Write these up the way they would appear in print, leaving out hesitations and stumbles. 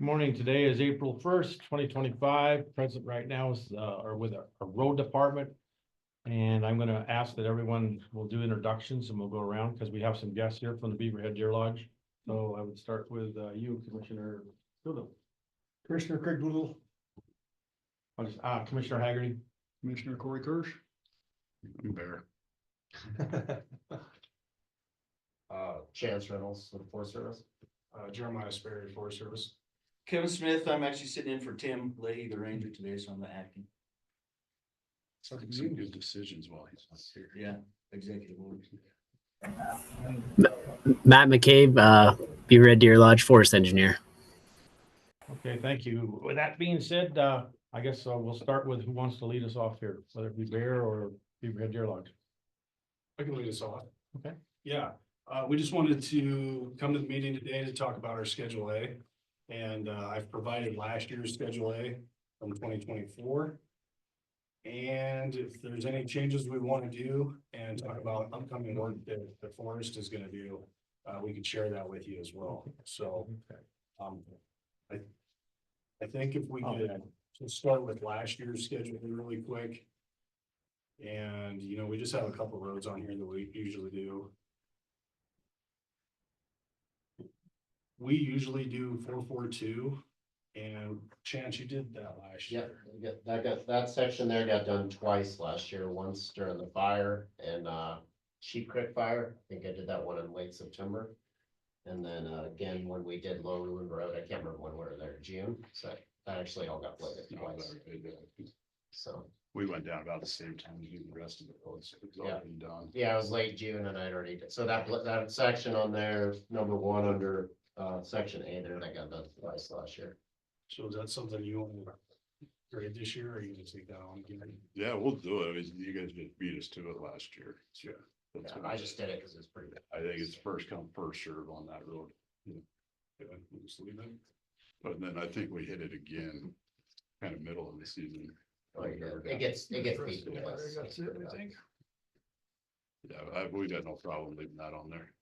Morning, today is April 1st, 2025. Present right now is, or with a road department. And I'm gonna ask that everyone will do introductions and we'll go around because we have some guests here from the Beaverhead Deer Lodge. So I would start with, you, Commissioner Doolittle. Commissioner Craig Doolittle, Commissioner Haggerty. Commissioner Corey Kirsch. Bear. Chance Reynolds with the Forest Service. Jeremiah Sperry, Forest Service. Kevin Smith, I'm actually sitting in for Tim Leahy, the ranger today, so I'm the acting. So Some good decisions while he's not here. Yeah, executive orders. Matt McCabe, Beaverhead Deer Lodge Forest Engineer. Okay, thank you. With that being said, I guess we'll start with who wants to lead us off here, whether it be Bear or Beaverhead Deer Lodge. I can lead us off. Okay. Yeah, we just wanted to come to the meeting today to talk about our Schedule A. And I've provided last year's Schedule A from 2024. And if there's any changes we want to do and talk about upcoming work that the forest is going to do, we can share that with you as well. So I think if we could just start with last year's schedule really quick. And, you know, we just have a couple roads on here that we usually do. We usually do 442, and Chance, you did that last Yeah, year. that section there got done twice last year, once during the fire and Sheep Creek fire. I think I did that one in late September. And then again, when we did Low Ruin Road, I can't remember when we were there, June, so that actually all got bladed twice. So, We went down about the same time as the rest of the roads. It was already done. yeah, it was late June and I'd already did, so that section on there, number one under section A there, that got done twice last year. So is that something you want to grade this year, or you gonna take that on again? Yeah, we'll do it. I mean, you guys just beat us to it last year. Yeah. That's Yeah, what I just did it because it's pretty good. I think it's first come, first serve on that road. Yeah, we'll just leave it. But then I think we hit it again, kind of middle of the season. Oh, yeah, it gets beat twice. Yeah, we got no problem leaving that on there.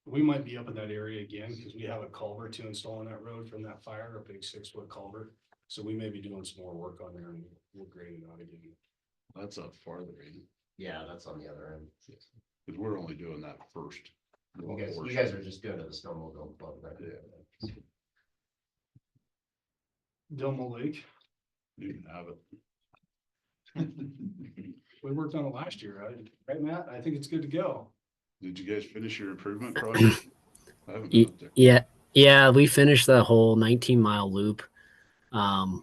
We might be up in that area again, because we have a culvert to install on that road from that fire, a big 6-foot culvert. So we may be doing some more work on there and we'll grade it out again. That's up farther, ain't it? Yeah, that's on the other end. Because we're only doing that first. You guys are just doing it the snowmobile club, right? Yeah. Delmo Lake, You can have it. we worked on it last year, right, Matt? I think it's good to go. Did you guys finish your improvement project? I haven't been up there. Yeah, we finished the whole 19-mile loop,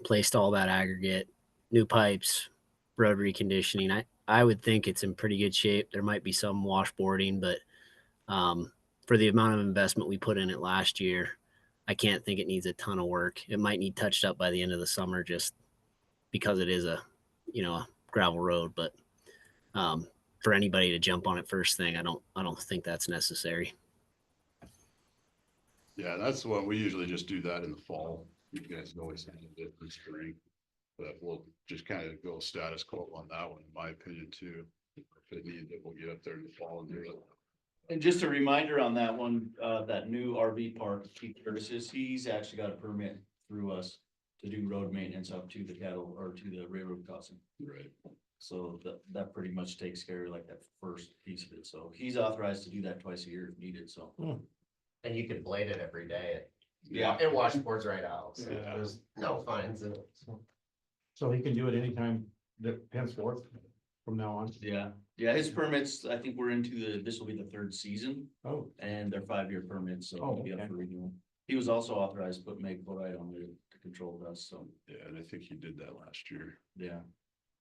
placed all that aggregate, new pipes, road reconditioning. I would think it's in pretty good shape. There might be some washboarding, but for the amount of investment we put in it last year, I can't think it needs a ton of work. It might need touched up by the end of the summer just because it is a gravel road, but for anybody to jump on it first thing, I don't think that's necessary. Yeah, that's the one. We usually just do that in the fall. You guys always handle it in spring. But we'll just kind of go status quo on that one, in my opinion, too. If it needs it, we'll get up there in the fall and do it. And just a reminder on that one, that new RV park, Keith Curtis's, he's actually got a permit through us to do road maintenance up to the cattle or to the railroad crossing. Right. So that pretty much takes care of like that first piece of it. So he's authorized to do that twice a year if needed, so. And you can blade it every day. Yeah. It washboards right out, so Yeah. there's no fines in it. So he can do it anytime that henceforth from now on. Yeah, his permits, I think we're into this will be the third season Oh, and they're 5-year permits, so Oh, it'll be up okay. for renewal. He was also authorized to put Meg chloride on there to control dust, so Yeah, and I think he did that last year. yeah.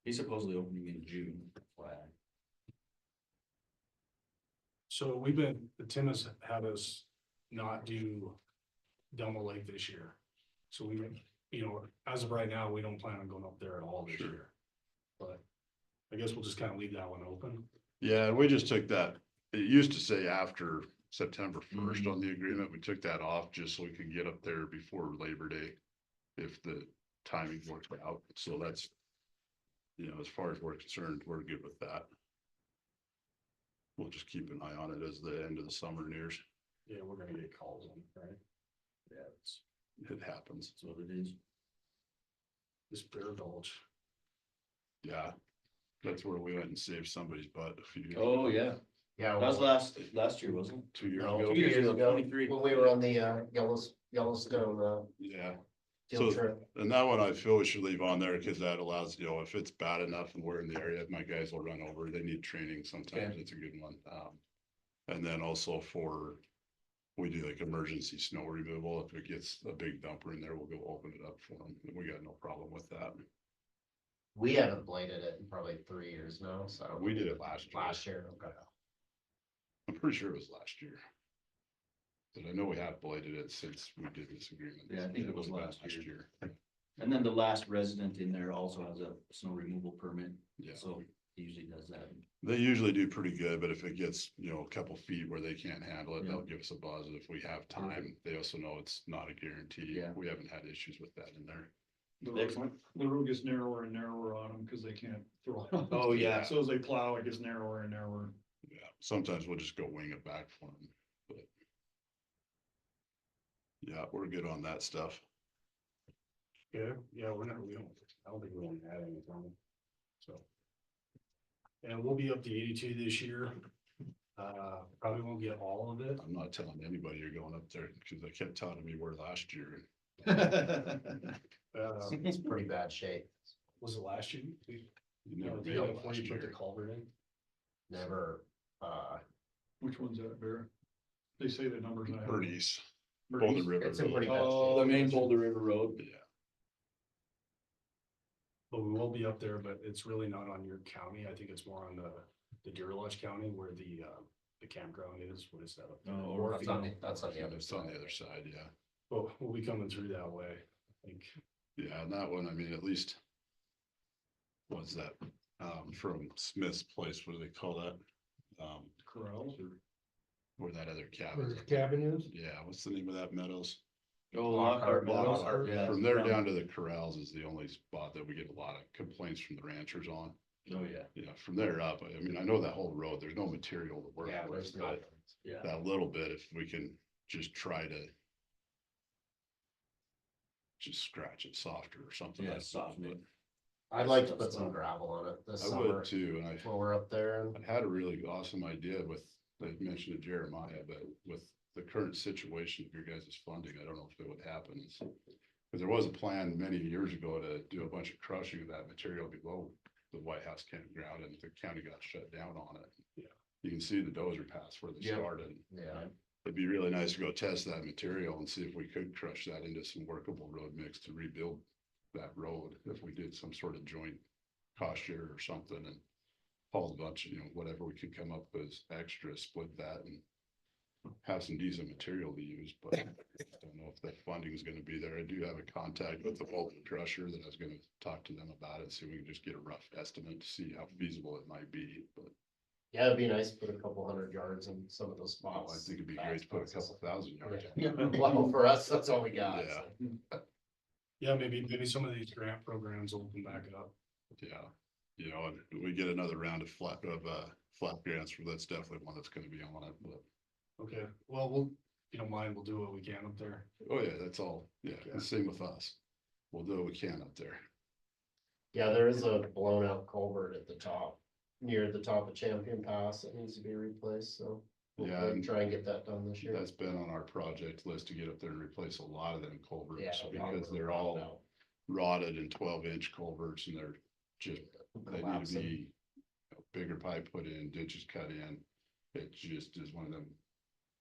He's supposedly opening in June. Wow. So Tim has had us not do Delmo Lake this year. So as of right now, we don't plan on going up there at all this Sure. year. But I guess we'll just kind of leave that one open. Yeah, we just took that. It used to say after September 1st Mhm. on the agreement. We took that off just so we could get up there before Labor Day. If the timing works out. So that's, as far as we're concerned, we're good with that. We'll just keep an eye on it as the end of the summer nears. Yeah, we're gonna get calls on it, right? Yeah, it happens. That's what it is. This Bear Gulch. Yeah. That's where we went and saved somebody's butt a few years Oh, ago. yeah. Yeah. That was well, last year, wasn't it? 2 years no, ago. 2 years ago, 23. when we were on the, Yellowstone, Yeah. field So- trip. And that one I feel we should leave on there because that allows, you know, if it's bad enough and we're in the area, my guys will run over. They need training sometimes. It's a good one. And then also we do like emergency snow removal. If it gets a big dumper in there, we'll go open it up for them. We got no problem with that. We haven't bladed it in probably 3 years now, so. We did it last year. Last year, okay. I'm pretty sure it was last year. But I know we have bladed it since we did this agreement. Yeah, I think it was about last year. And then the last resident in there also has a snow removal permit, Yeah, so he usually does that. they usually do pretty good, but if it gets, you know, a couple feet where they can't handle it, Yeah. they'll give us a buzz. If we have time, they also know it's not a guarantee. Yeah. We haven't had issues with that in there. Excellent. The road gets narrower and narrower on them because they can't throw it. Oh, yeah. So as they plow, it gets narrower and narrower. Yeah, sometimes we'll just go wing it back for them, but. Yeah, we're good on that stuff. Yeah, we don't, I don't think we want to add anything. So. And we'll be up to 82 this year. Probably won't get all of it. I'm not telling anybody you're going up there because they kept telling me we're last year. It's pretty bad shape. Was it last year? You never They made got it before last you put the year. culvert in. Never, Which one's that, Bear? They say the numbers. I have. Bernice, Bernice? Golden River. it's in pretty Road. bad Oh, shape. the main Boulder River Road. Yeah, But we will be up there, but it's really not on your county. I think it's more on the Deer Lodge County where the campground is. What is that up there? Oh, or That's on the other it's on side. the other side, yeah. Well, we'll be coming through that way, I think. Yeah, and that one, I mean, at least. What's that, from Smith's place, what do they call that? Corrals or? Where that other cabin. Where the cabin is? Yeah, what's the name of that, Meadows? Oh, Lockhart, Lockhart, yeah. From there down to the corrals is the only spot that we get a lot of complaints from the ranchers on. Oh, yeah. Yeah, from there up, I mean, I know that whole road, there's no material to work Yeah, with, there's no. but Yeah. that little bit, if we can just try to. Just scratch it softer or something. Yeah, like that, soften it. but I'd like to put some gravel on it this I summer would too, and when we're up there. I had a really awesome idea with, I mentioned to Jeremiah, but with the current situation of your guys' funding, I don't know if it would happen. Because there was a plan many years ago to do a bunch of crushing of that material below the White House campground, and the county got shut down on it. Yeah. You can see the dozer paths where they Yep. started. Yeah, It'd be really nice to go test that material and see if we could crush that into some workable road mix to rebuild that road. If we did some sort of joint cost share or something and haul a bunch, you know, whatever we could come up with as extra, split that and have some decent material to use, but I don't know if that funding is gonna be there. I do have a contact with the Bolton crusher that I was gonna talk to them about it, see if we can just get a rough estimate to see how feasible it might be, but yeah, it'd be nice to put a couple 100 yards in some of those I spots. think it'd be great to put a couple thousand yards. Yeah. Well, for us, that's all we got. Yeah. so. Yeah, maybe some of these grant programs will open back up. Yeah, you know, and we get another round of flat grants, that's definitely one that's gonna be on it, but, Okay, well, if you don't mind, we'll do what we can up there. oh yeah, that's all, yeah, Okay. the same with us. We'll do what we can up there. Yeah, there is a blown out culvert at the top, near the top of Champion Pass that needs to be replaced, so. Yeah, hopefully and try and get that done this year. That's been on our project list to get up there and replace a lot of them Yeah, culverts, a lot because of them they're all out. rotted and 12-inch culverts, and they're just, they need to Collapsing. be bigger pipe put in, ditches cut in. It just is one of them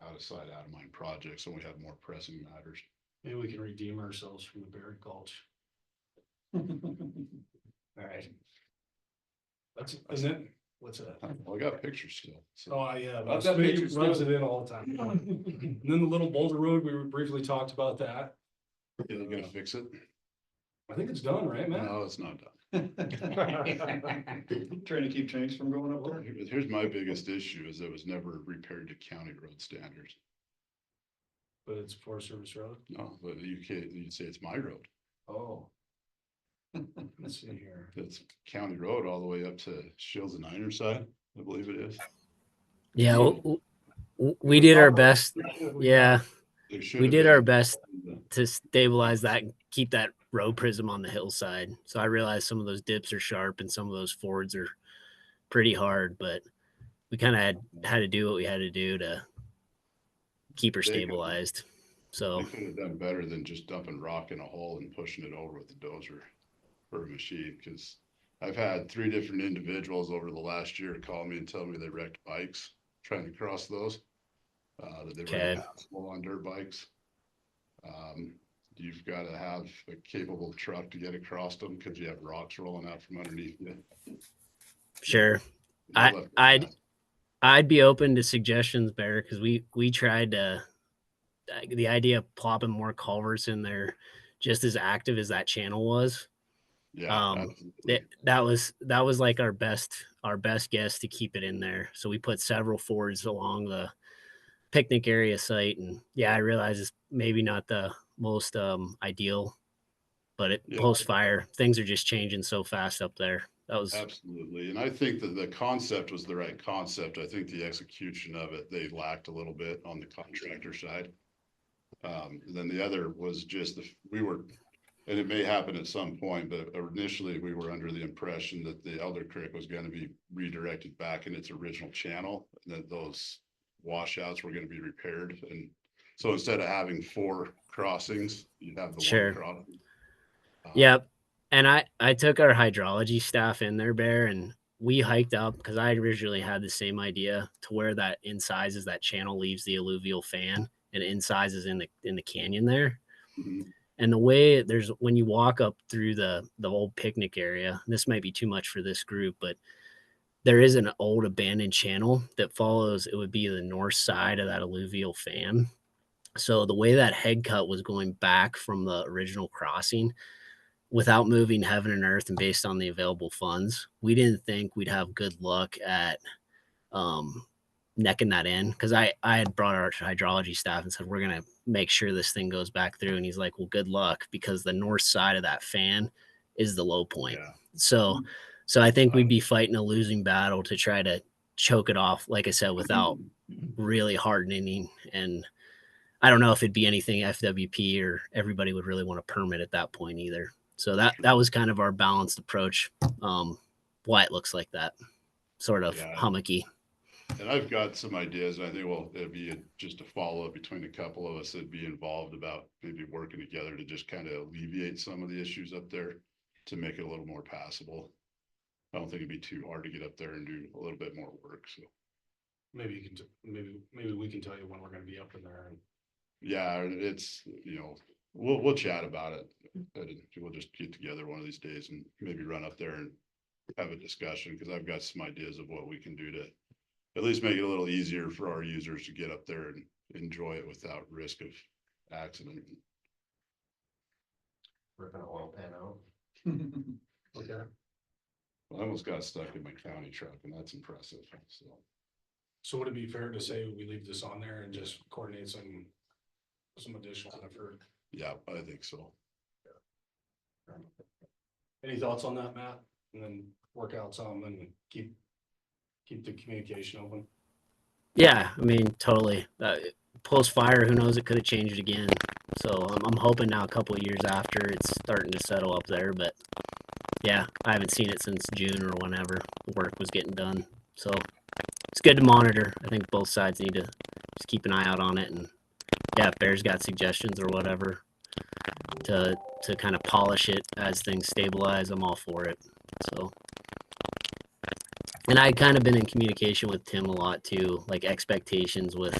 out of sight, out of mind projects, and we have more pressing matters. Maybe we can redeem ourselves from the Bear Gulch. All right. That's, isn't it? What's that? Well, I got pictures still, so. Oh, yeah. I've got pictures Runs too. it in all the time. And then the little Boulder Road, we briefly talked about that. You're gonna fix it? I think it's done, right, man? No, it's not done. Trying to keep tanks from going up there. Here's my biggest issue is it was never repaired to county road standards. But it's Forest Service Road. No, but you can't, you'd say it's my road. Oh. Let's see here. It's county road all the way up to Shields and Ironsides, I believe it is. Yeah, we did our best. Yeah, There should we have did been- our best to stabilize that and keep that road prism on the hillside. So I realized some of those dips are sharp and some of those fords are pretty hard, but we kind of had to do what we had to do to keep her They could- stabilized. So They could have done better than just dumping rock in a hole and pushing it over with the dozer or a machine, because I've had 3 different individuals over the last year call me and tell me they wrecked bikes trying to cross those. That they were Okay. impassable on dirt bikes. You've got to have a capable truck to get across them because you have rocks rolling out from underneath you. sure, They left it I'd at I'd be open to suggestions, Bear, because we tried to the idea of plopping more culverts in there, just as active as that channel was. Yeah, That absolutely. that was like our best guess to keep it in there. So we put several fords along the picnic area site, and yeah, I realize it's maybe not the most ideal, but it Yeah. post fire things are just changing so fast up there. That was Absolutely. And I think that the concept was the right concept. I think the execution of it, they lacked a little bit on the contractor side. Then the other was just we were, and it may happen at some point, but initially we were under the impression that the Elder Creek was going to be redirected back in its original channel, and that those washouts were going to be repaired. And so instead of having 4 crossings, you'd have the Sure. one crossing. Yep. And I took our hydrology staff in there, Bear, and we hiked up because I originally had the same idea to where that incisors that channel leaves the alluvial fan and incisors in the canyon there. Mhm. And the way there's when you walk up through the old picnic area, this might be too much for this group, but there is an old abandoned channel that follows. It would be the north side of that alluvial fan. So the way that head cut was going back from the original crossing, without moving heaven and earth and based on the available funds, we didn't think we'd have good luck at necking that in, because I had brought our hydrology staff and said we're gonna make sure this thing goes back through, and he's like, well, good luck, because the north side of that fan is the low point. Yeah. So I think we'd be fighting a losing battle to try to choke it off, like I said, without really hardening. And I don't know if it'd be anything FWP or everybody would really want to permit at that point either. So that was kind of our balanced approach. Why it looks like that, sort of Yeah. hummocky. And I've got some ideas, and I think, well, it'd be just a follow-up between a couple of us that'd be involved about maybe working together to just kind of alleviate some of the issues up there to make it a little more passable. I don't think it'd be too hard to get up there and do a little bit more work, so. Maybe you can, maybe we can tell you when we're gonna be up in there and Yeah, it's, we'll chat about it. We'll just get together one of these days and maybe run up there and have a discussion, because I've got some ideas of what we can do to at least make it a little easier for our users to get up there and enjoy it without risk of accident. Ripping an oil pan out. okay. I almost got stuck in my county truck, and that's impressive, so. So would it be fair to say we leave this on there and just coordinate some additional effort? Yeah, I think so. Any thoughts on that, Matt? And then work out some and keep the communication open. Yeah, I mean, totally. Post fire, who knows? It could have changed again. So I'm hoping now, a couple of years after, it's starting to settle up there. But yeah, I haven't seen it since June or whenever the work was getting done. So it's good to monitor. I think both sides need to just keep an eye out on it. And yeah, if Bear's got suggestions or whatever to kind of polish it as things stabilize, I'm all for it. So. And I kind of been in communication with Tim a lot too, like expectations with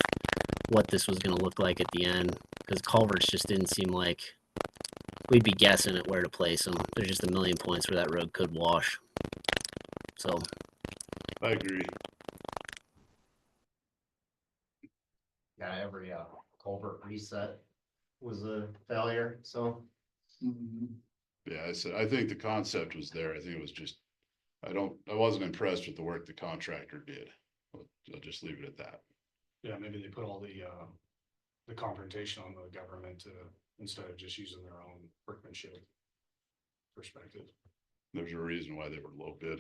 what this was going to look like at the end, because culverts just didn't seem like we'd be guessing at where to place them. There's just a million points where that road could wash. So I agree. Yeah, every culvert reset was a failure, so. Yeah, I think the concept was there. I think it was just, I wasn't impressed with the work the contractor did. I'll just leave it at that. Yeah, maybe they put all the confrontation on the government instead of just using their own workmanship perspective. There's a reason why they were low bid.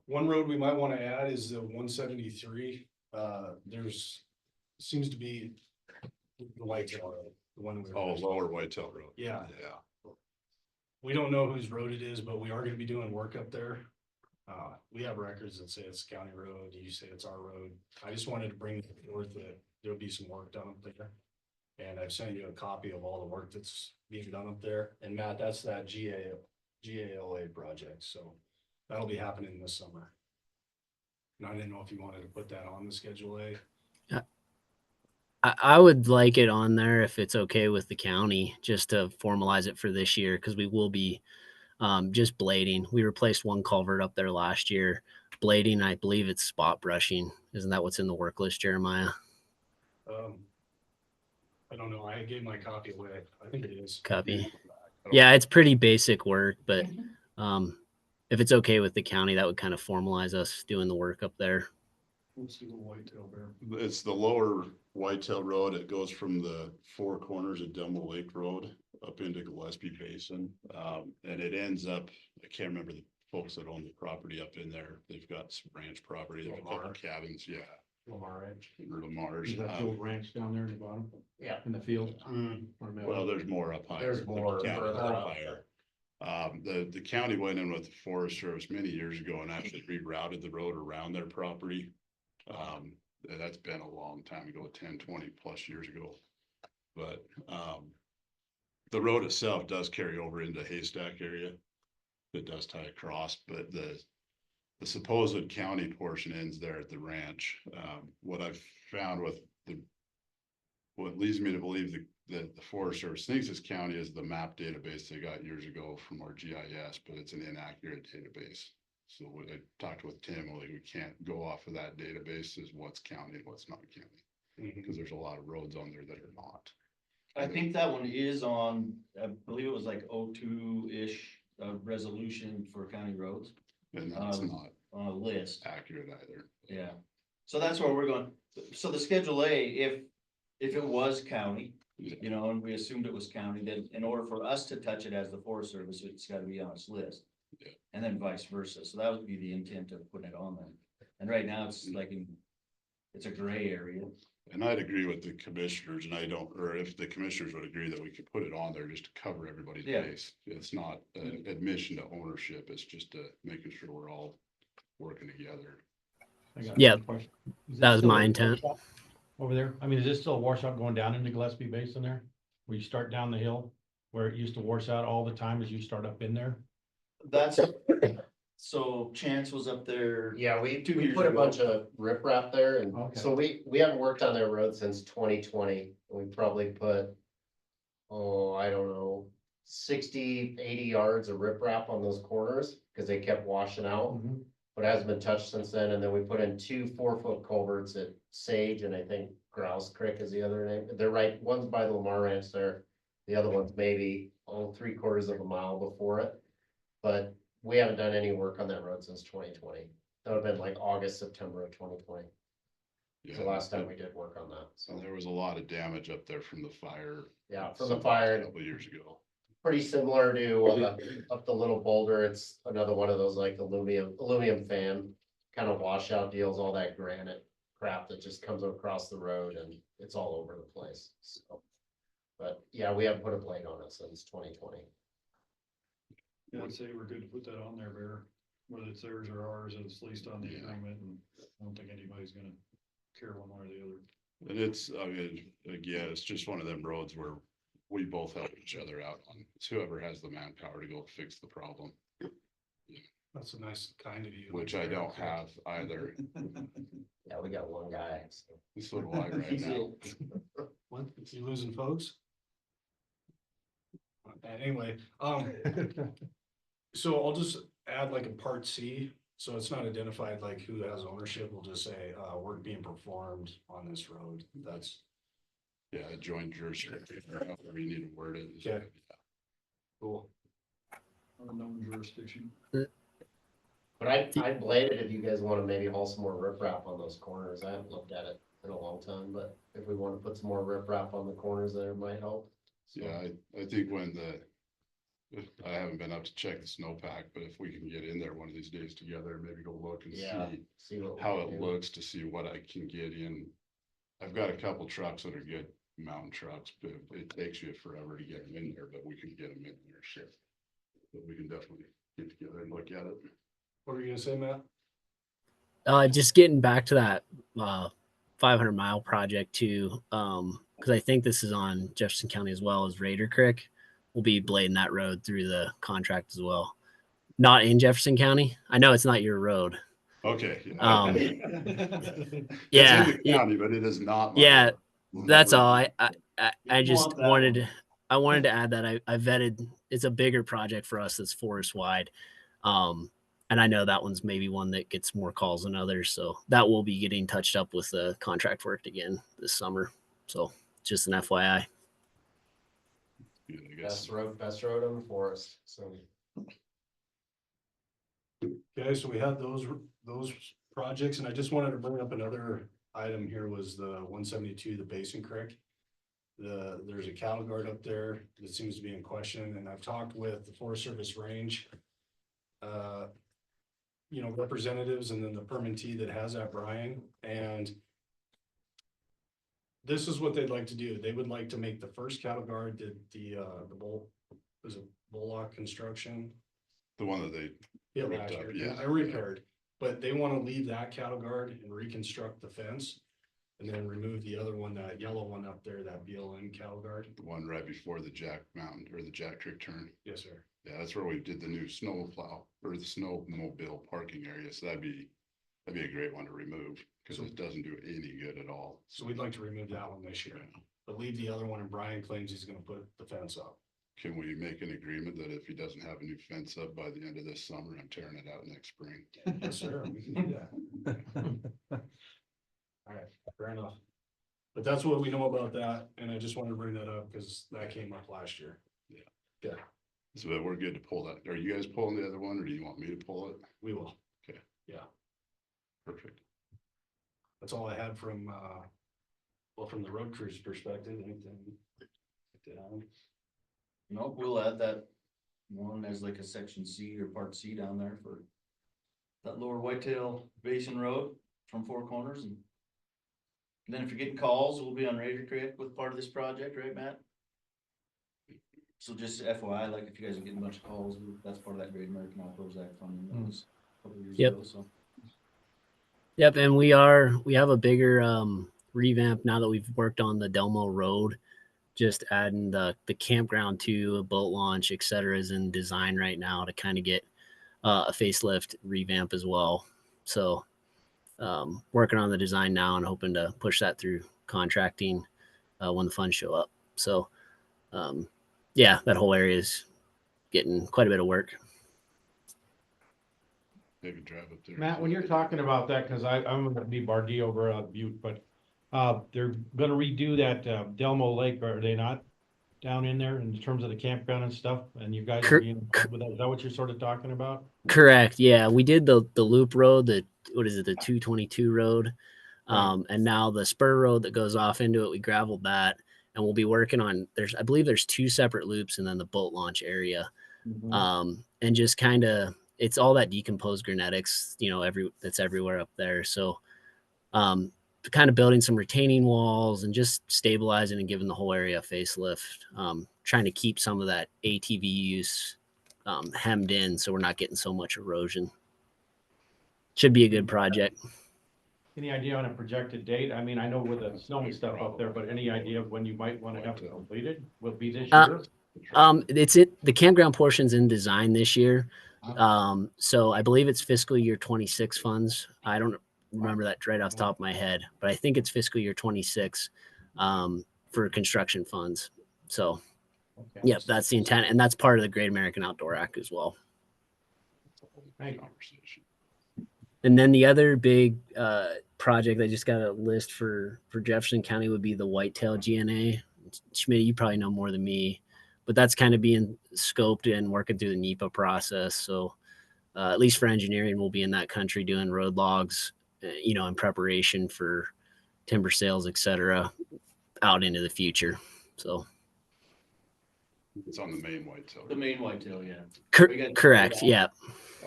One road we might want to add is the 173. There's seems to be The Whitetail Road, the one we. Oh, Lower Whitetail Road. Yeah. Yeah. We don't know whose road it is, but we are gonna be doing work up there. We have records that say it's county road, you say it's our road. I just wanted to bring forth that there'll be some work done up there. And I've sent you a copy of all the work that's being done up there. And Matt, that's that GALA project, so that'll be happening this summer. And I didn't know if you wanted to put that on the Schedule A. I would like it on there if it's okay with the county, just to formalize it for this year, because we will be just blading. We replaced one culvert up there last year. Blading, I believe it's spot brushing. Isn't that what's in the work list, Jeremiah? I don't know, I gave my copy away, I think it is. Copy. Yeah, it's pretty basic work, but if it's okay with the county, that would kind of formalize us doing the work up there. What's the whitetail bear? It's the Lower Whitetail Road. It goes from the four corners of Dumble Lake Road up into Gillespie Basin. And it ends up, I can't remember the folks that own the property up in there. They've got some ranch property, they have a couple Lamar. cabins, yeah. Lamar Ranch. Or Lamar's. Is that the old ranch down there in the bottom? Yeah. In the field? Mm, Or middle? Well, there's more up higher. There's more The cabins further are up. higher. The county went in with the Forest Service many years ago and actually rerouted the road around their property. That's been a long time ago, 10, 20 plus years ago. But, the road itself does carry over into Haystack area. It does tie across, but the supposed county portion ends there at the ranch. What I've found with what leads me to believe that the Forest Service thinks this county is the map database they got years ago from our GIS, but it's an inaccurate database. So when I talked with Tim, like, we can't go off of that database as what's county and what's not county, because there's a lot of roads on there that are not. I think that one is on, I believe it was like 02-ish resolution for county roads And that's Um, not on a list. accurate either. Yeah. So that's where we're going. So the Schedule A, if it was county, you know, and we assumed it was county, then in order for us to touch it as the Forest Service, it's gotta be on its list. Yeah. And then vice versa. So that would be the intent of putting it on there. And right now it's like it's a gray area. And I'd agree with the commissioners, and or if the commissioners would agree that we could put it on there just to cover everybody's Yeah. base. It's not an admission to ownership, it's just making sure we're all working together. I got Yeah, a question. Is it that was still my a intent. washout over there? I mean, is this still a washout going down into Gillespie Basin there? Where you start down the hill, where it used to wash out all the time as you start up in there? That's, so Chance was up there. Yeah, we 2 we years put a ago. bunch of riprap there, and Okay. so we haven't worked on their road since 2020. We probably put, oh, I don't know, 60, 80 yards of riprap on those corners, because they kept washing out. But it hasn't been touched since then, and then we put in 2 4-foot culverts at Sage, and I think Grouse Creek is the other name. They're right, one's by the Lamar Ranch there, the other one's maybe 3/4 of a mile before it. But we haven't done any work on that road since 2020. That would have been like August, September of 2020. It's the last time we did work on that, So so, there was a lot of damage up there from the fire. yeah, from the fire. A couple years ago. Pretty similar to up the Little Boulder, it's another one of those like aluminum fan kind of washout deals, all that granite crap that just comes across the road and it's all over the place, so. But yeah, we haven't put a blade on it since 2020. Yeah, I'd say we're good to put that on there, Bear, whether it's theirs or ours, it's at least on the Yeah. agreement, and I don't think anybody's gonna care one way or the other. And it's, I mean, again, it's just one of them roads where we both help each other out on, it's whoever has the manpower to go fix the problem, That's a nice kind of you. which I don't have either. Yeah, we got one guy, so. So do I right now. What, you losing folks? Anyway, so I'll just add like a part C, so it's not identified like who has ownership, we'll just say, work being performed on this road, that's. Yeah, joint jurisdiction, or however you need to word it. Okay. Cool. Unknown jurisdiction. But I'd blade it if you guys wanna maybe haul some more riprap on those corners. I haven't looked at it in a long time, but if we wanna put some more riprap on the corners there, it might help. So, Yeah, I think I haven't been up to check the snowpack, but if we can get in there one of these days together, maybe go look and Yeah. see See what we how can it do. looks, to see what I can get in. I've got a couple trucks that are good mountain trucks, but it takes you forever to get them in there, but we can get them in there, so. But we can definitely get together and look at it. What were you gonna say, Matt? Just getting back to that 500-mile project too, because I think this is on Jefferson County as well as Raider Creek. We'll be blading that road through the contract as well. Not in Jefferson County. I know it's not your road. Okay. Yeah, It's in the county, but it is not. my Yeah, road. We'll that's never- all. I You just want that wanted one. to, I wanted to add that I vetted. It's a bigger project for us that's forest wide, and I know that one's maybe one that gets more calls than others. So that will be getting touched up with the contract work again this summer. So just an FYI. Yeah, I guess. Best road in the forest, so. Okay, so we had those projects, and I just wanted to bring up another item here was the 172, the Basin Creek. There's a cattle guard up there that seems to be in question, and I've talked with the Forest Service range. Representatives, and then the permittee that has that, Brian, and this is what they'd like to do. They would like to make the first cattle guard Bullock Construction. The one that they, Yeah, Ripped last up, year, yeah. I repaired, but they wanna leave that cattle guard and reconstruct the fence. And then remove the other one, that yellow one up there, that BLM cattle guard. the one right before the Jack Mountain or the Jack Creek turn. Yes, sir. Yeah, that's where we did the new snow plow or the snowmobile parking area. So that'd be a great one to remove because it doesn't do any good at all. So we'd like to remove that one this year, but leave the other one, and Brian claims he's gonna put the fence up. Can we make an agreement that if he doesn't have a new fence up by the end of this summer, I'm tearing it out next spring? Yes, sir. We can do that. All right, fair enough. But that's what we know about that, and I just wanted to bring that up because that came up last year. So that we're good to pull that. Are you guys pulling the other one or do you want me to pull it? We will. Okay. Yeah, Perfect. that's all I had from, from the road crew's perspective, anything. Nope, we'll add that one as like a section C or part C down there for that lower Whitetail Basin Road from Four Corners. And then if you're getting calls, we'll be on Raider Creek with part of this project, right, Matt? So just FYI, like if you guys are getting a bunch of calls, that's part of that Great American Outdoors Act funding that was a couple years Yep. ago, so. Yep, and we have a bigger revamp now that we've worked on the Delmo Road. Just adding the campground to a boat launch, et cetera, is in design right now to kind of get a facelift revamp as well. So working on the design now and hoping to push that through contracting when the funds show up. So yeah, that whole area is getting quite a bit of work. Maybe drive up there. Matt, when you're talking about that, because I'm gonna be Bardee over Butte, but they're gonna redo that Delmo Lake, are they not? Down in there in terms of the campground and stuff, and you guys are being involved with that. Is that what you're sort of talking about? Correct. Yeah, we did the loop road, the 222 road. And now the spur road that goes off into it, we gravelled that, and we'll be working on I believe there's 2 separate loops and then the boat launch area. And just kind of it's all that decomposed granitics, that's everywhere up there. So kind of building some retaining walls and just stabilizing and giving the whole area a facelift, trying to keep some of that ATV use hemmed in so we're not getting so much erosion. Should be a good project. Any idea on a projected date? I mean, I know with the snow and stuff up there, but any idea of when you might want to have it completed? Will it be this year? The campground portion's in design this year. So I believe it's fiscal year 26 funds. I don't remember that right off the top of my head, but I think it's fiscal year 26 for construction funds. So Okay. yep, that's the intent. And that's part of the Great American Outdoor Act as well. Thank you. Conversation. And then the other big project I just got a list for Jefferson County would be the Whitetail GNA. Schmidt, you probably know more than me, but that's kind of being scoped and working through the NEPA process. So at least for engineering, we'll be in that country doing road logs, in preparation for timber sales, et cetera, out into the future. So It's on the main Whitetail. The main Whitetail, yeah. We got- correct. Yeah.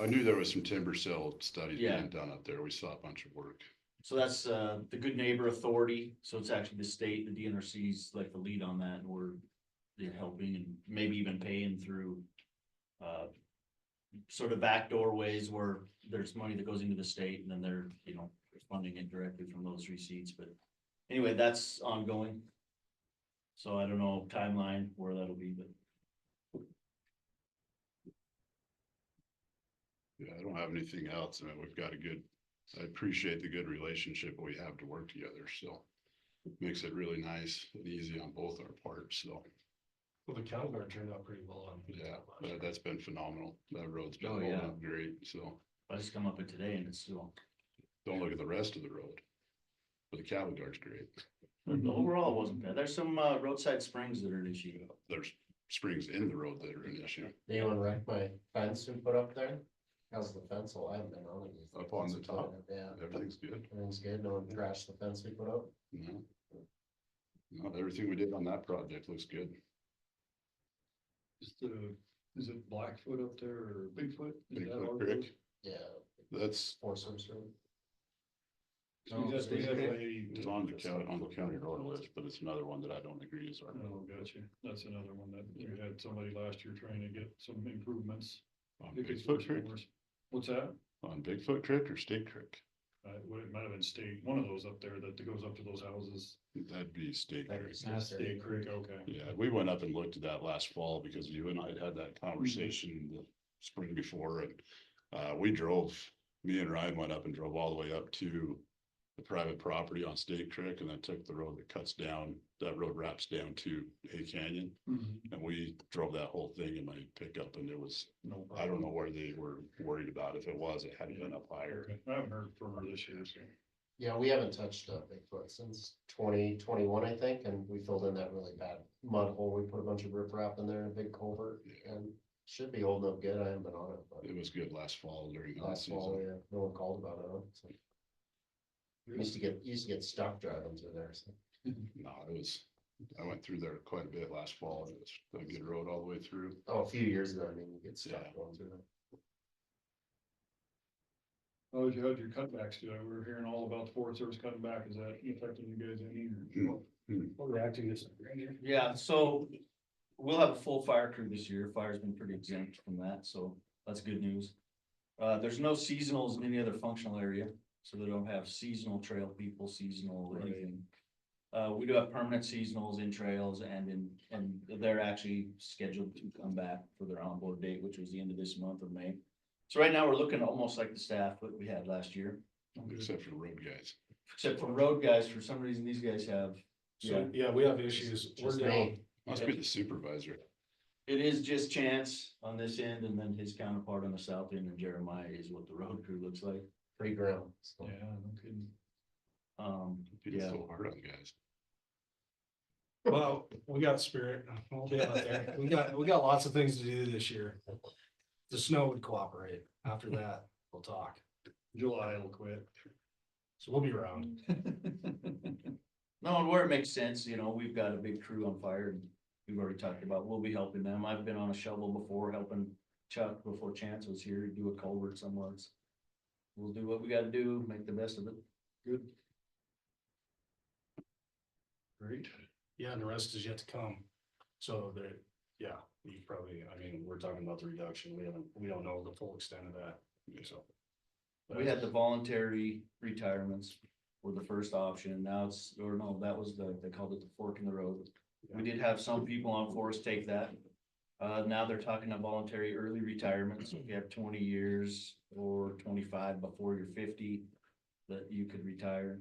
I knew there was some timber sale studies Yeah. being done up there. We saw a bunch of work. So that's, the Good Neighbor Authority, so it's actually the state, the DNRC's like the lead on that, and they're helping and maybe even paying through, sort of backdoor ways where there's money that goes into the state and then they're, funding it directly from those receipts, but anyway, that's ongoing. So I don't know timeline where that'll be, but Yeah, I don't have anything else. I mean, I appreciate the good relationship we have to work together, so. Makes it really nice and easy on both our parts, so, Well, the county guard turned out pretty well on. yeah, that's been phenomenal. That road's been Oh, holding yeah. up great, so. I just come up with today and it's still, Don't look at the rest of the road. But the cattle guard's great. overall it wasn't bad. There's some roadside springs that are an issue. There's springs in the road that are an issue. Anyone wreck my fence we put up there? How's the fence? Well, I haven't been on it. Up on the top? Yeah, Everything's good. everything's good. No one trashed the fence we put up. No. No, everything we did on that project looks good. Is it Blackfoot up there or Bigfoot? Is that Bigfoot our road? Creek, Yeah. that's Foursomes road. We have it's on the county road list, but it's another one that I don't agree is our. Oh, gotcha. That's another one that we had somebody last year trying to get some improvements. On Because Bigfoot Creek, What's that? on Bigfoot Creek or State Creek? Well, it might have been state, one of those up there that goes up to those houses. That'd be State That'd Creek. be That's State Creek, okay. Yeah, we went up and looked at that last fall because you and I had that conversation the spring before and me and Ryan went up and drove all the way up to the private property on State Creek and then took the road that cuts down, that road wraps down to Hay Canyon. Mhm. And we drove that whole thing in my pickup and it was, No I don't problem. know where they were worried about. If it was, it hadn't been up higher. Okay. I haven't heard from her this year, so. Yeah, we haven't touched Bigfoot since 2021, I think, and we filled in that really bad mud hole. We put a bunch of riprap in there, a big culvert, and should be holding up good. I haven't been on it, but It was good last fall during the last fall, season. yeah, no one called about it. Huh? So. Used to get stuck driving through there. So. No, I went through there quite a bit last fall. It was a good road all the way through. Oh, a few years ago, I mean, you get stuck Yeah. going through there. Oh, you had your cutbacks today. We were hearing all about the Forest Service cutting back. Is that affecting you guys any? or- We're reacting to some. Yeah, so we'll have a full fire crew this year. Fire's been pretty exempt from that, so that's good news. There's no seasonals in any other functional area, so they don't have seasonal trail people, seasonal anything. We do have permanent seasonals in trails and they're actually scheduled to come back for their onboard date, which was the end of this month of May. So right now, we're looking almost like the staff that we had last year, Except for road guys. except for road guys. For some reason, these guys have, So, yeah, we have issues. We're Just down. me. Must be the supervisor. it is just Chance on this end and then his counterpart on the south end and Jeremiah is what the road crew looks like. Pretty grim. So. Yeah, no kidding. It's Yeah. so hard on guys. Well, we got spirit. We'll be out there. We got lots of things to do this year. The snow would cooperate. After that, we'll talk. July will quit. So we'll be around. No, and where it makes sense, we've got a big crew on fire and we've already talked about, we'll be helping them. I've been on a shovel before, helping Chuck before Chance was here, do a culvert somewhere. We'll do what we gotta do, make the best of it. Good. Great. Yeah, and the rest is yet to come. So yeah, you probably, we're talking about the reduction. We don't know the full extent of that, so. We had the voluntary retirements were the first option. Now that was they called it the fork in the road. We did have some people on force take that. Now they're talking about voluntary early retirement. So if you have 20 years or 25 before you're 50, that you could retire.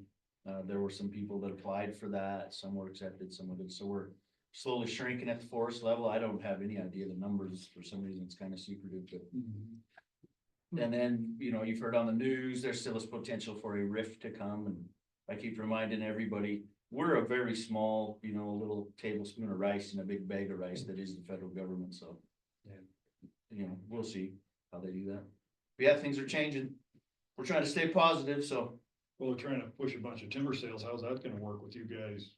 There were some people that applied for that. Some were accepted, some were good. So we're slowly shrinking at the forest level. I don't have any idea the numbers. For some reason, it's kind of secretive, but and then, you've heard on the news, there still is potential for a rift to come, and I keep reminding everybody, we're a very small, little tablespoon of rice in a big bag of rice that is the federal government, so. We'll see how they do that. But yeah, things are changing. We're trying to stay positive, so. Well, they're trying to push a bunch of timber sales. How's that gonna work with you guys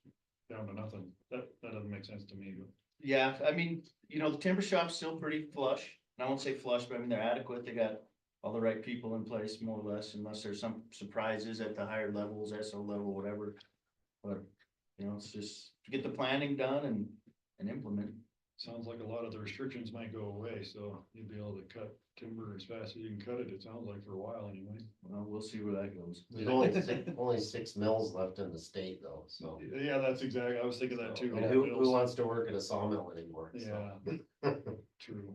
down to nothing? That doesn't make sense to me, but. Yeah, the timber shop's still pretty flush. And I won't say flush, but they're adequate. They got all the right people in place, more or less, unless there's some surprises at the higher levels, SO level, whatever. But, you know, it's just to get the planning done and implement. Sounds like a lot of the restrictions might go away, so you'll be able to cut timber as fast as you can cut it, it sounds like for a while anyway. Well, we'll see where that goes. There's only 6 mills left in the state though, so. Yeah, that's exactly, I was thinking that too. And who wants to work at a sawmill anymore? So. Yeah, true.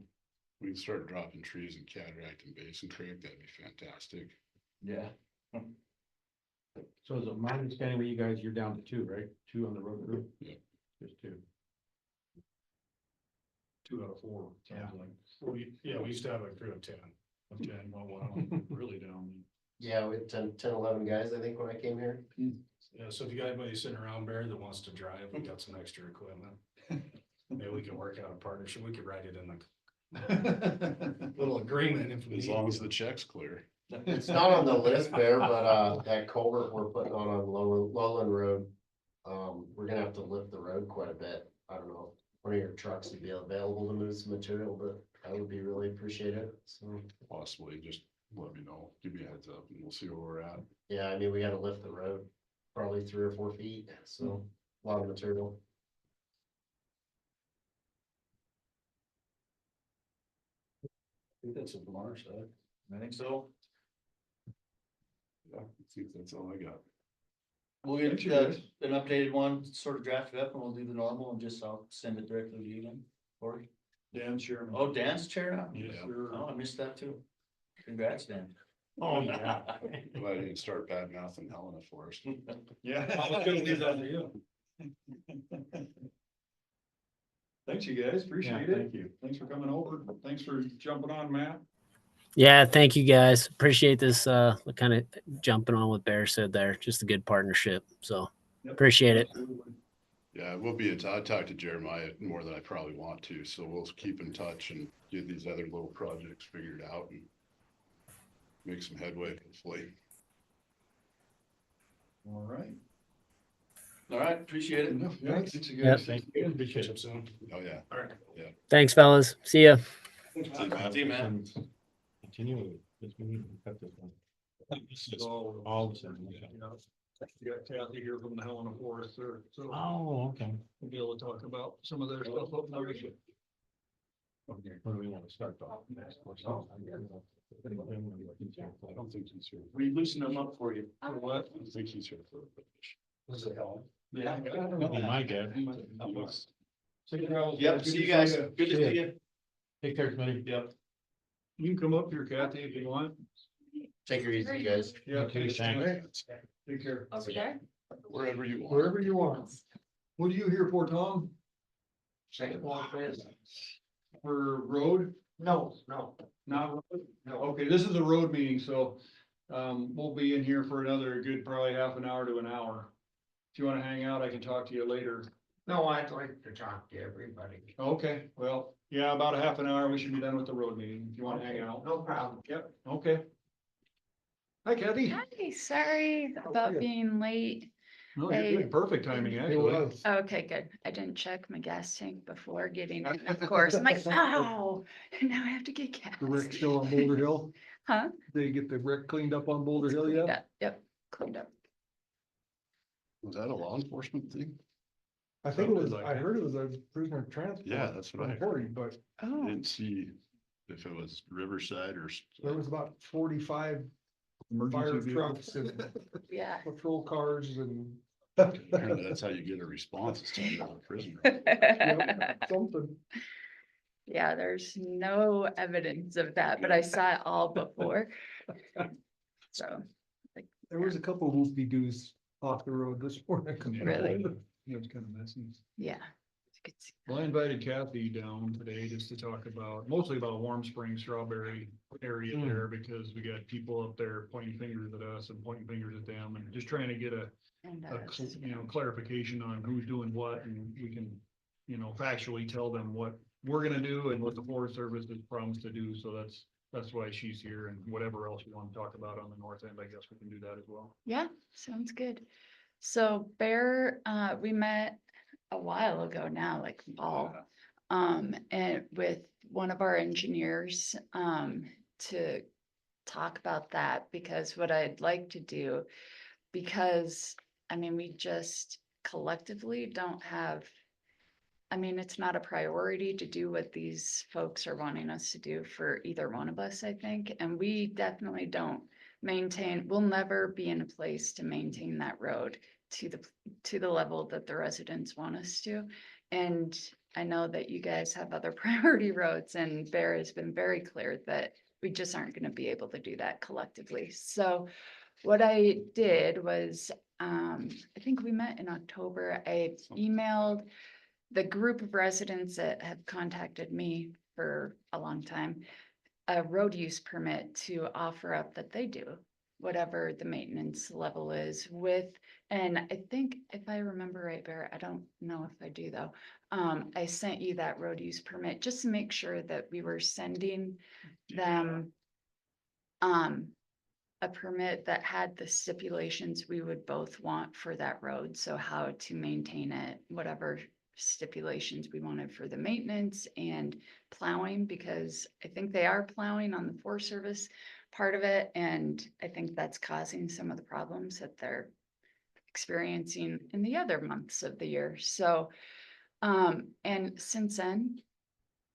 We can start dropping trees in Cataract and Basin Creek, that'd be fantastic. Yeah. So is it my understanding with you guys, you're down to 2, right? 2 on the road crew? Yeah. Just 2. 2 out of 4, sounds like, We used to have a crew of 10. of 10, wow, really down. Yeah, we had 10, 11 guys, I think, when I came here. Yeah, so if you got anybody sitting around, Barry, that wants to drive, we got some extra equipment. Maybe we can work out a partnership, we could write it in the little agreement if we As need long as to. the check's clear. It's not on the list there, but that culvert we're putting on Lowland Road. We're gonna have to lift the road quite a bit. I don't know, if one of your trucks would be available to move some material, but that would be really appreciated, so. Possibly, just let me know, give me a heads up and we'll see where we're at. Yeah, I mean, we gotta lift the road probably 3 or 4 feet, so a lot of material. I think that's it from our side. I think so. Yeah, I think that's all I got. We'll Thanks, get you guys. an updated one sort of drafted up and we'll do the normal and just I'll send it directly to you then. Or, Dan Sherman. oh, Dan's chair now? Yes, Yeah. sir. Oh, I missed that too. Congrats, Dan. Oh, yeah. Glad I didn't start bad mouthing Helena for us. Yeah. I was gonna leave that to you. Thanks, you guys, appreciate it. Thank you. Thanks for coming over. Thanks for jumping on, Matt. Yeah, thank you guys. Appreciate this kind of jumping on what Bear said there. Just a good partnership. So Yep. appreciate it. Absolutely. Yeah, we'll be in touch. I talked to Jeremiah more than I probably want to, so we'll keep in touch and get these other little projects figured out and make some headway, hopefully. All right. All right, appreciate it. Yeah, thanks you Yep. guys. Thank you. Appreciate Catch it. up soon. Oh, yeah. All right. Thanks, fellas. See ya. See you, man. Continue. This we need to cut this one. This is all. All of a sudden. Yeah. You got Kathy here from the Helena Forest there, so Oh, okay. we'll be able to talk about some of their stuff up there. Okay, where do we want to start off? I don't think he's here. We loosen them up for you. For what? I don't think he's here for a finish. This is Helen. Yeah. That'd be my guess. He looks- Yep, see you guys. Good to see you. Take care, Smitty. Yep. You can come up here, Kathy, if you want. Take her easy, guys. Yeah. Okay, thanks. Take care. Over there? Wherever you want. Wherever you want. What are you here for, Tom? Second one, please. For road? No. Not road? No, okay, this is a road meeting, so, we'll be in here for another good, probably half an hour to an hour. If you wanna hang out, I can talk to you later. No, I'd like to talk to everybody. Okay, well, yeah, about a half an hour, we should be done with the road meeting, if you wanna hang out. No problem. Yep, okay. Hi, Kathy. Hi, sorry about being late. No, you're good, perfect timing, actually. Okay, good. I didn't check my gas tank before getting in, of course. I'm like, oh, now I have to get gas. The wreck still on Boulder Hill? Huh? They get the wreck cleaned up on Boulder Hill yet? Yeah, yep, cleaned up. Was that a law enforcement thing? I think it was, Like I that. heard it was a prisoner of transport. Yeah, that's what I heard. reporting, But I Oh, didn't see if it was Riverside or. there was about 45 Emergency fire vehicle. trucks and yeah. patrol cars and Apparently that's how you get a response, is telling you're a prisoner. something. Yeah, there's no evidence of that, but I saw it all before. So, There was a couple of whoopie-doos off the road this morning. Really? It was kind of messy. yeah. You could see- Well, I invited Kathy down today just to talk about, mostly about Warm Springs Strawberry area Hmm. there, because we got people up there pointing fingers at us and pointing fingers at them, and just trying to get a And, clarification on who's doing what, and we can, factually tell them what we're gonna do and what the Forest Service has promised to do, so that's why she's here, and whatever else you want to talk about on the north end, I guess we can do that as well. yeah, sounds good. So Bear, we met a while ago now, like fall. And with one of our engineers, to talk about that, because what I'd like to do, because, I mean, we just collectively don't have, I mean, it's not a priority to do what these folks are wanting us to do for either one of us, I think, and we definitely don't maintain, we'll never be in a place to maintain that road to the level that the residents want us to. And I know that you guys have other priority roads, and Bear has been very clear that we just aren't gonna be able to do that collectively. So what I did was, I think we met in October, I emailed the group of residents that have contacted me for a long time, a road use permit to offer up that they do whatever the maintenance level is with, and I think if I remember right, Bear, I don't know if I do though. I sent you that road use permit just to make sure that we were sending them a permit that had the stipulations we would both want for that road. So how to maintain it, whatever stipulations we wanted for the maintenance and plowing, because I think they are plowing on the Forest Service part of it. And I think that's causing some of the problems that they're experiencing in the other months of the year. So, and since then,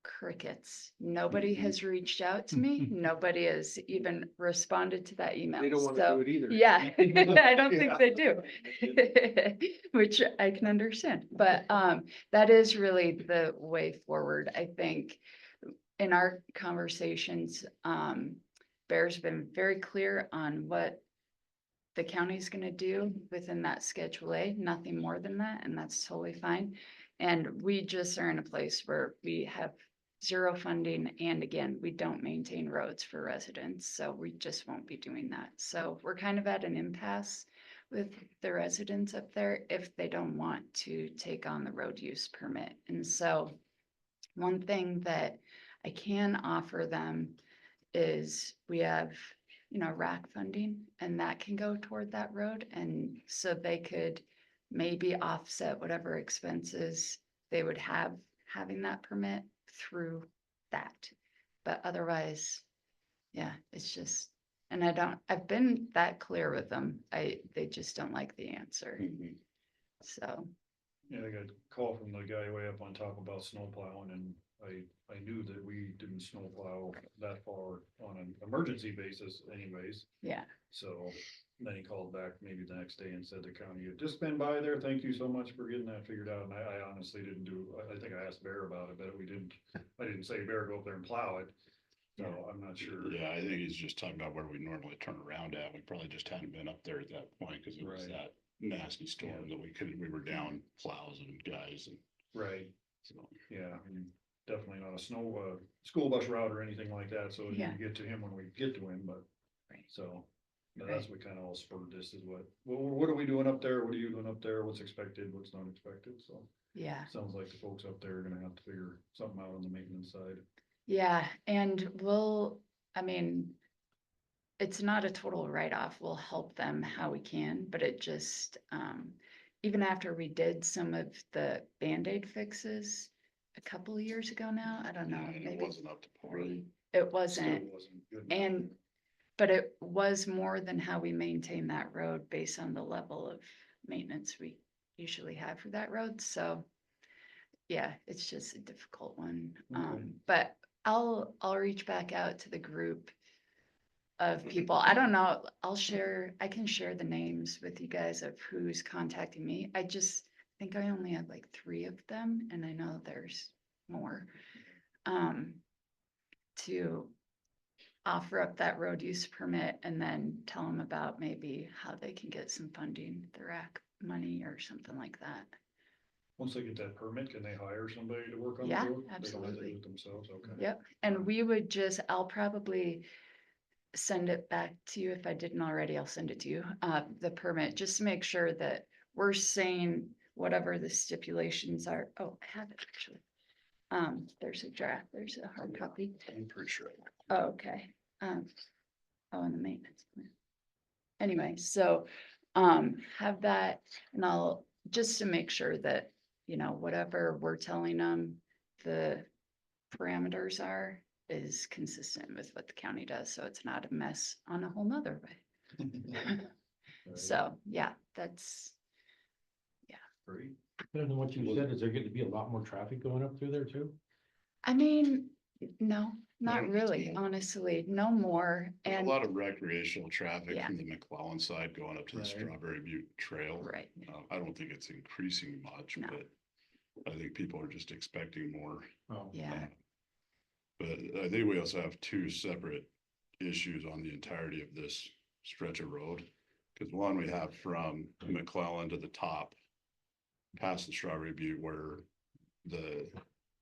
crickets. Nobody has reached out to me. Nobody has even responded to that email. They don't want to So, do it either. yeah, I don't think Yeah. they do. Which I can understand, but that is really the way forward. I think in our conversations, Bear's been very clear on what the county's gonna do within that Schedule A, nothing more than that, and that's totally fine. And we just are in a place where we have zero funding, and again, we don't maintain roads for residents, so we just won't be doing that. So we're kind of at an impasse with the residents up there if they don't want to take on the road use permit. And so one thing that I can offer them is we have, you know, RAC funding, and that can go toward that road. And so they could maybe offset whatever expenses they would have having that permit through that. But otherwise, yeah, it's just, and I've been that clear with them. They just don't like the answer. So, Yeah, I got a call from the guy way up on top about snow plowing, and I knew that we didn't snow plow that far on an emergency basis anyways. yeah, So then he called back maybe the next day and said the county had just been by there. Thank you so much for getting that figured out. And I honestly didn't I think I asked Bear about it, but I didn't say Bear, go up there and plow it. So I'm not sure. Yeah, I think he's just talking about where we normally turn around at. We probably just hadn't been up there at that point because it was Right. that nasty storm that we were down plows and guys and Right, so. yeah, and definitely not a school bus route or anything like that, so we Yeah. get to him when we get to him, but. Right. So, but that's what kind of all spurred this is what are we doing up there? What are you doing up there? What's expected, what's not expected, so. yeah. Sounds like the folks up there are gonna have to figure something out on the maintenance side. Yeah, and I mean, it's not a total write-off. We'll help them how we can, but it just, even after we did some of the Band-Aid fixes a couple of years ago now, I don't know, Yeah, and it maybe wasn't up to par. 3, it Still wasn't. wasn't good. And, but it was more than how we maintain that road based on the level of maintenance we usually have for that road, so. Yeah, it's just a difficult one, Okay. but I'll reach back out to the group of people. I don't know, I can share the names with you guys of who's contacting me. I just think I only have like 3 of them, and I know there's more. To offer up that road use permit and then tell them about maybe how they can get some funding, the RAC money or something like that. Once they get that permit, can they hire somebody to work on the Yeah, road? They don't have to do absolutely. it themselves, okay. Yep, and we would I'll probably send it back to you. If I didn't already, I'll send it to you, the permit, just to make sure that we're saying whatever the stipulations are. Oh, I have it actually. There's a draft, there's a hard copy. I'm pretty sure. Oh, okay. Oh, and the maintenance plan. Anyway, so, have that, and I'll, just to make sure that, you know, whatever we're telling them, the parameters are, is consistent with what the county does, so it's not a mess on a whole nother way. So, yeah, that's, Great. Better than what you said, is there going to be a lot more traffic going up through there too? I mean, no, not No, really, no. honestly, no more. There's a And, lot of recreational traffic Yeah. from the McClellan side going up to the Right. Strawberry Butte Trail. right, I don't think it's increasing much, No. but I think people are just expecting more. Oh, yeah, But I think we also have two separate issues on the entirety of this stretch of road. Cause one, we have from McClellan to the top, past the Strawberry Butte where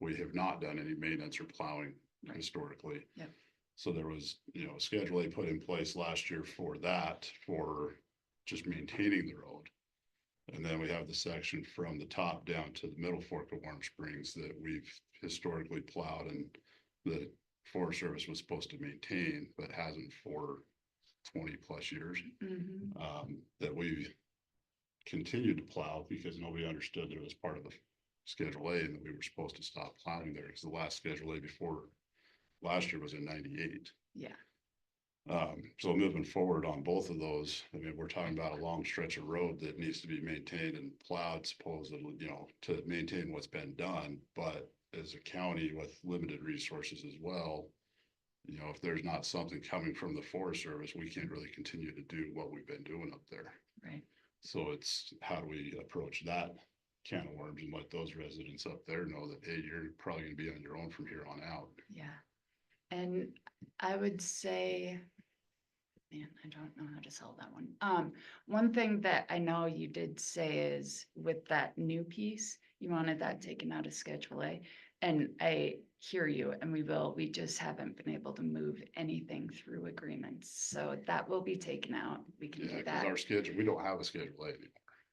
we have not done any maintenance or plowing Right. historically. Yep. So there was, Schedule A put in place last year for that, for just maintaining the road. And then we have the section from the top down to the middle fork of Warm Springs that we've historically plowed and the Forest Service was supposed to maintain, but hasn't for 20+ years. mhm, That we continued to plow because nobody understood that it was part of the Schedule A and that we were supposed to stop plowing there because the last Schedule A before last year was in 98. yeah, So moving forward on both of those, I mean, we're talking about a long stretch of road that needs to be maintained and plowed supposedly, to maintain what's been done. But as a county with limited resources as well, if there's not something coming from the Forest Service, we can't really continue to do what we've been doing up there. right, So it's how do we approach that can of worms and let those residents up there know that, hey, you're probably gonna be on your own from here on out. yeah. And I would say, man, I don't know how to sell that one. One thing that I know you did say is with that new piece, you wanted that taken out of Schedule A. And I hear you, and we just haven't been able to move anything through agreements, so that will be taken out, we can Yeah, do because that. our schedule, we don't have a Schedule A anymore.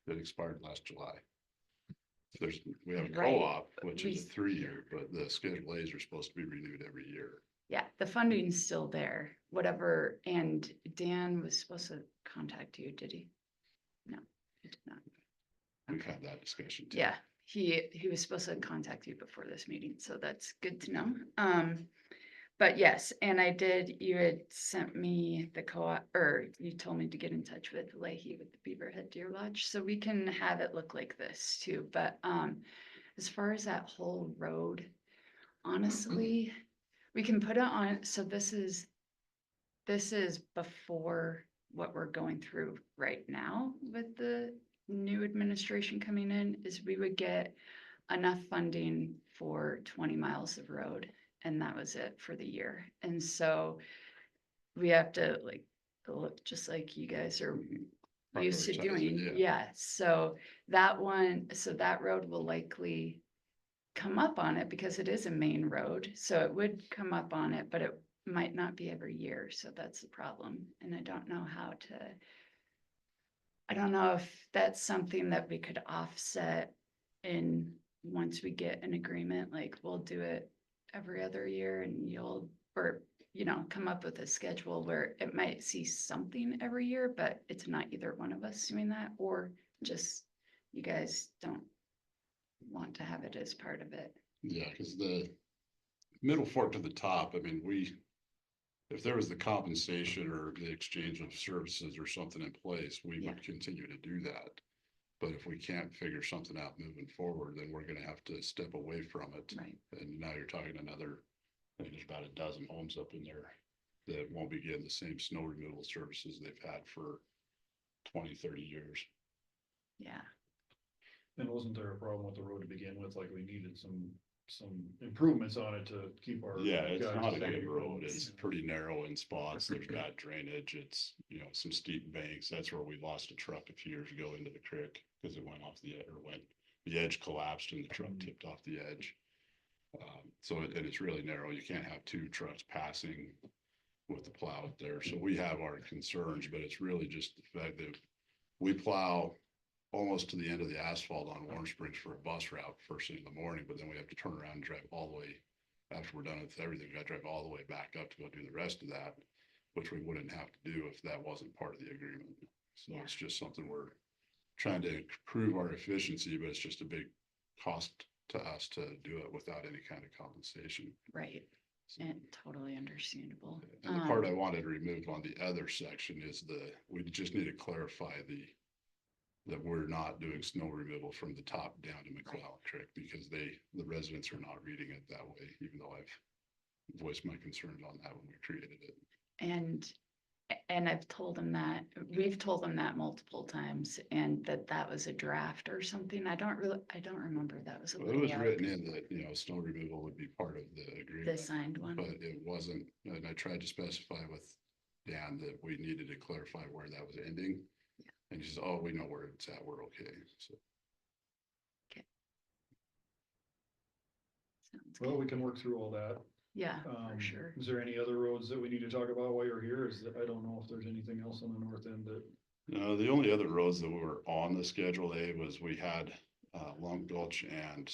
It expired last July. We have a Right, co-op, which is a we- 3-year, but the Schedule A's are supposed to be renewed every year. Yeah, the funding's still there, whatever, and Dan was supposed to contact you, did he? No, he did not. We've Okay. had that discussion too. Yeah, he was supposed to contact you before this meeting, so that's good to know. But yes, and you had sent me the co-op, or you told me to get in touch with Leahy with the Beaverhead Deer Lodge, so we can have it look like this too, but, as far as that whole road, honestly, we can put it on, so this is before what we're going through right now with the new administration coming in, is we would get enough funding for 20 miles of road, and that was it for the year. And so we have to look just like you guys are used to Prioritize it, doing. yeah. Yeah, so that road will likely come up on it because it is a main road, so it would come up on it, but it might not be every year, so that's the problem. And I don't know if that's something that we could offset in once we get an agreement, like we'll do it every other year and come up with a schedule where it might see something every year, but it's not either one of us doing that, or just you guys don't want to have it as part of it. Yeah, because the middle fork to the top, I mean, if there was the compensation or the exchange of services or something in place, we Yeah. would continue to do that. But if we can't figure something out moving forward, then we're gonna have to step away from it. Right. And now you're talking I think there's about a dozen homes up in there that won't be getting the same snow removal services they've had for 20-30 years. Yeah, And wasn't there a problem with the road to begin with, like we needed some improvements on it to keep our. Yeah, it's guys not a safe? good road. It's pretty narrow in spots. There's bad drainage. It's, some steep banks. That's where we lost a truck a few years ago into the creek because it went off the edge collapsed and the truck tipped off the edge. And it's really narrow. You can't have two trucks passing with the plow out there. So we have our concerns, but it's really just the fact that we plow almost to the end of the asphalt on Warm Springs for a bus route first thing in the morning, but then we have to turn around and drive all the way, after we're done with everything, we gotta drive all the way back up to go do the rest of that, which we wouldn't have to do if that wasn't part of the agreement. So Yeah. it's just something we're trying to improve our efficiency, but it's just a big cost to us to do it without any kind of compensation. right. And totally understandable. And the part I wanted removed on the other section is we just need to clarify that we're not doing snow removal from the top down to McClellan Creek, because the residents are not reading it that way, even though I've voiced my concerns on that when we created it. And I've told them that, we've told them that multiple times, and that was a draft or something. I don't remember that was. Well, it was written in that, snow removal would be part of the agreement. The signed one. But it wasn't, and I tried to specify with Dan that we needed to clarify where that was ending. And he says, oh, we know where it's at, we're okay, so. Sounds Well, good. we can work through all that. Yeah, for sure. Is there any other roads that we need to talk about while you're here? I don't know if there's anything else on the north end that. No, the only other roads that were on the Schedule A was we had Lump Gulch and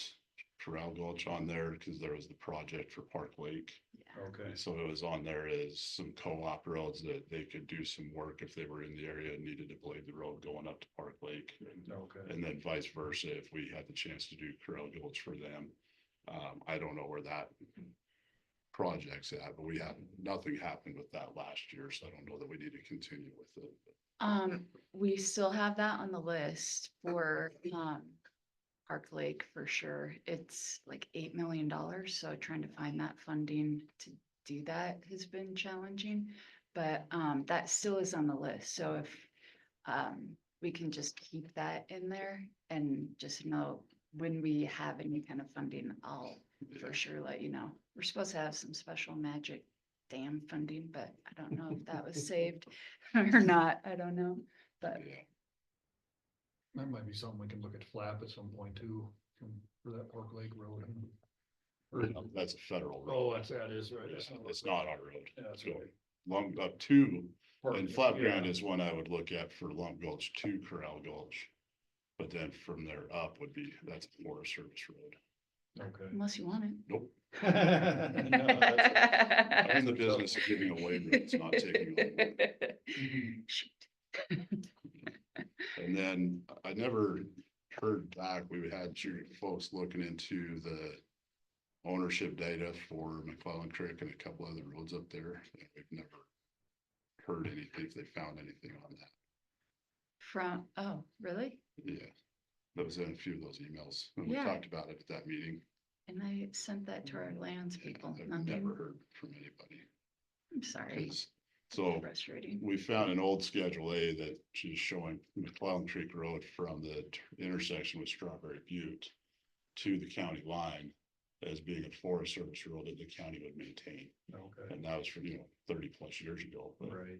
Corral Gulch on there, because there was the project for Park Lake. Yeah. Okay. So it was on there as some co-op roads that they could do some work if they were in the area and needed to blade the road going up to Park Lake. Okay. And then vice versa, if we had the chance to do Corral Gulch for them. I don't know where that project's at, but nothing happened with that last year, so I don't know that we need to continue with it. We still have that on the list for, Park Lake for sure. It's like $8 million, so trying to find that funding to do that has been challenging. But, that still is on the list, so if, we can just keep that in there and just know when we have any kind of funding, I'll for sure let you know. We're supposed to have some special magic dam funding, but I don't know if that was saved or not. I don't know, but Yeah. That might be something we can look at flap at some point too, for that Park Lake Road. That's a federal road. Oh, that is right. Yeah, it's not our road. Yeah, that's So right. Lump up to, Park- and Flat Ground yeah. is one I would look at for Lump Gulch to Corral Gulch. But then from there up that's a Forest Service road. Okay. unless you want it. Nope. No, that's- I'm in the business of giving away roads, not taking away. And then I never heard back. We had your folks looking into the ownership data for McClellan Creek and a couple other roads up there. And we've never heard anything, if they found anything on that. Oh, really? Yeah, that was in a few of those emails. And we Yeah. talked about it at that meeting. And I sent that to our lands people. I've Nothing. never heard from anybody. I'm sorry. 'Cause- So Frustrating. we found an old Schedule A that she's showing McClellan Creek Road from the intersection with Strawberry Butte to the county line as being a Forest Service road that the county would maintain. Okay, And that was from, 30+ years ago. But right.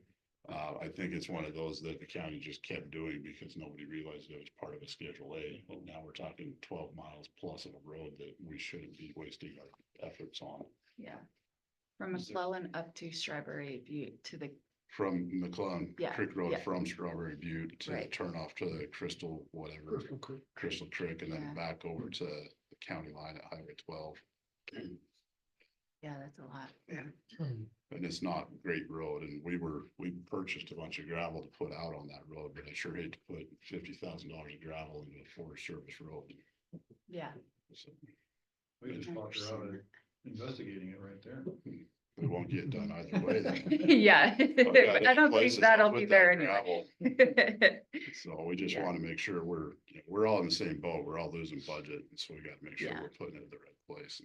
I think it's one of those that the county just kept doing because nobody realized it was part of a Schedule A. And now we're talking 12 miles plus of a road that we shouldn't be wasting our efforts on. Yeah. From McClellan up to Strawberry Butte to the, From McClellan Yeah, Creek Road, yeah. from Strawberry Butte to Right. turn off to the Crystal, whatever, Crystal Creek, and Yeah. then back over to the county line at Highway 12. yeah, that's a lot. And it's not a great road, and we purchased a bunch of gravel to put out on that road, but I sure hate to put $50,000 of gravel into a Forest Service road. Yeah. So We just talked her out of investigating it right there. it won't get done either way. then. Yeah. I've got I don't places think that'll put be that there anyway. gravel. So we just Yeah. want to make sure we're all in the same boat. We're all losing budget. And so we got to make sure Yeah. we're putting it in the right place.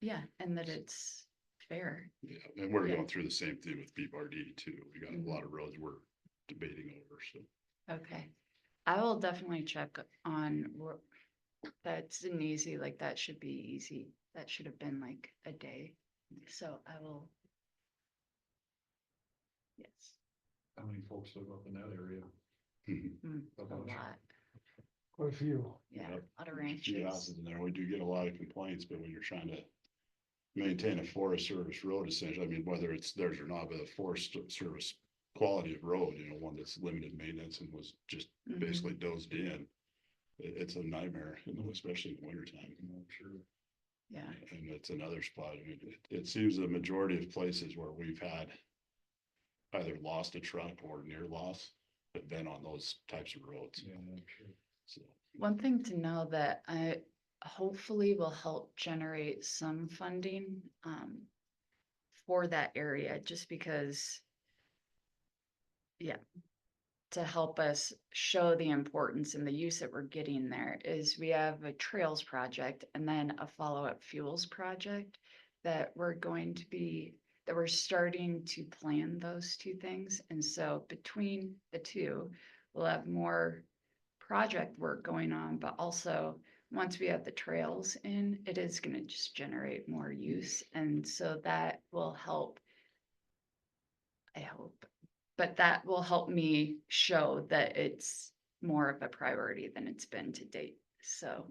Yeah, and that it's fair. Yeah, and we're Yeah. going through the same thing with BRD too. We got Mhm. a lot of roads we're debating over, so. Okay. I will definitely check on where, that's an easy, like that should be easy. That should have been like a day. So I will. Yes, How many folks live up in that area? a lot. Quite a few. Yeah, Yep. a lot of A few ranches. houses in there. We do get a lot of complaints, but when you're trying to maintain a Forest Service road, essentially, I mean, whether it's theirs or not, but a Forest Service quality of road, one that's limited maintenance and was just Mhm. basically dozed in. It's a nightmare, especially in the wintertime. I'm sure. Yeah, And it's another spot. I mean, it seems the majority of places where we've had either lost a truck or near loss have been on those types of roads. Yeah, I'm sure. So, one thing to know that I hopefully will help generate some funding. for that area, just because, yeah, to help us show the importance and the use that we're getting there is we have a trails project and then a follow-up fuels project that we're starting to plan those two things. And so between the two, we'll have more project work going on, but also once we have the trails in, it is gonna just generate more use. And so that will help, I hope, but that will help me show that it's more of a priority than it's been to date. So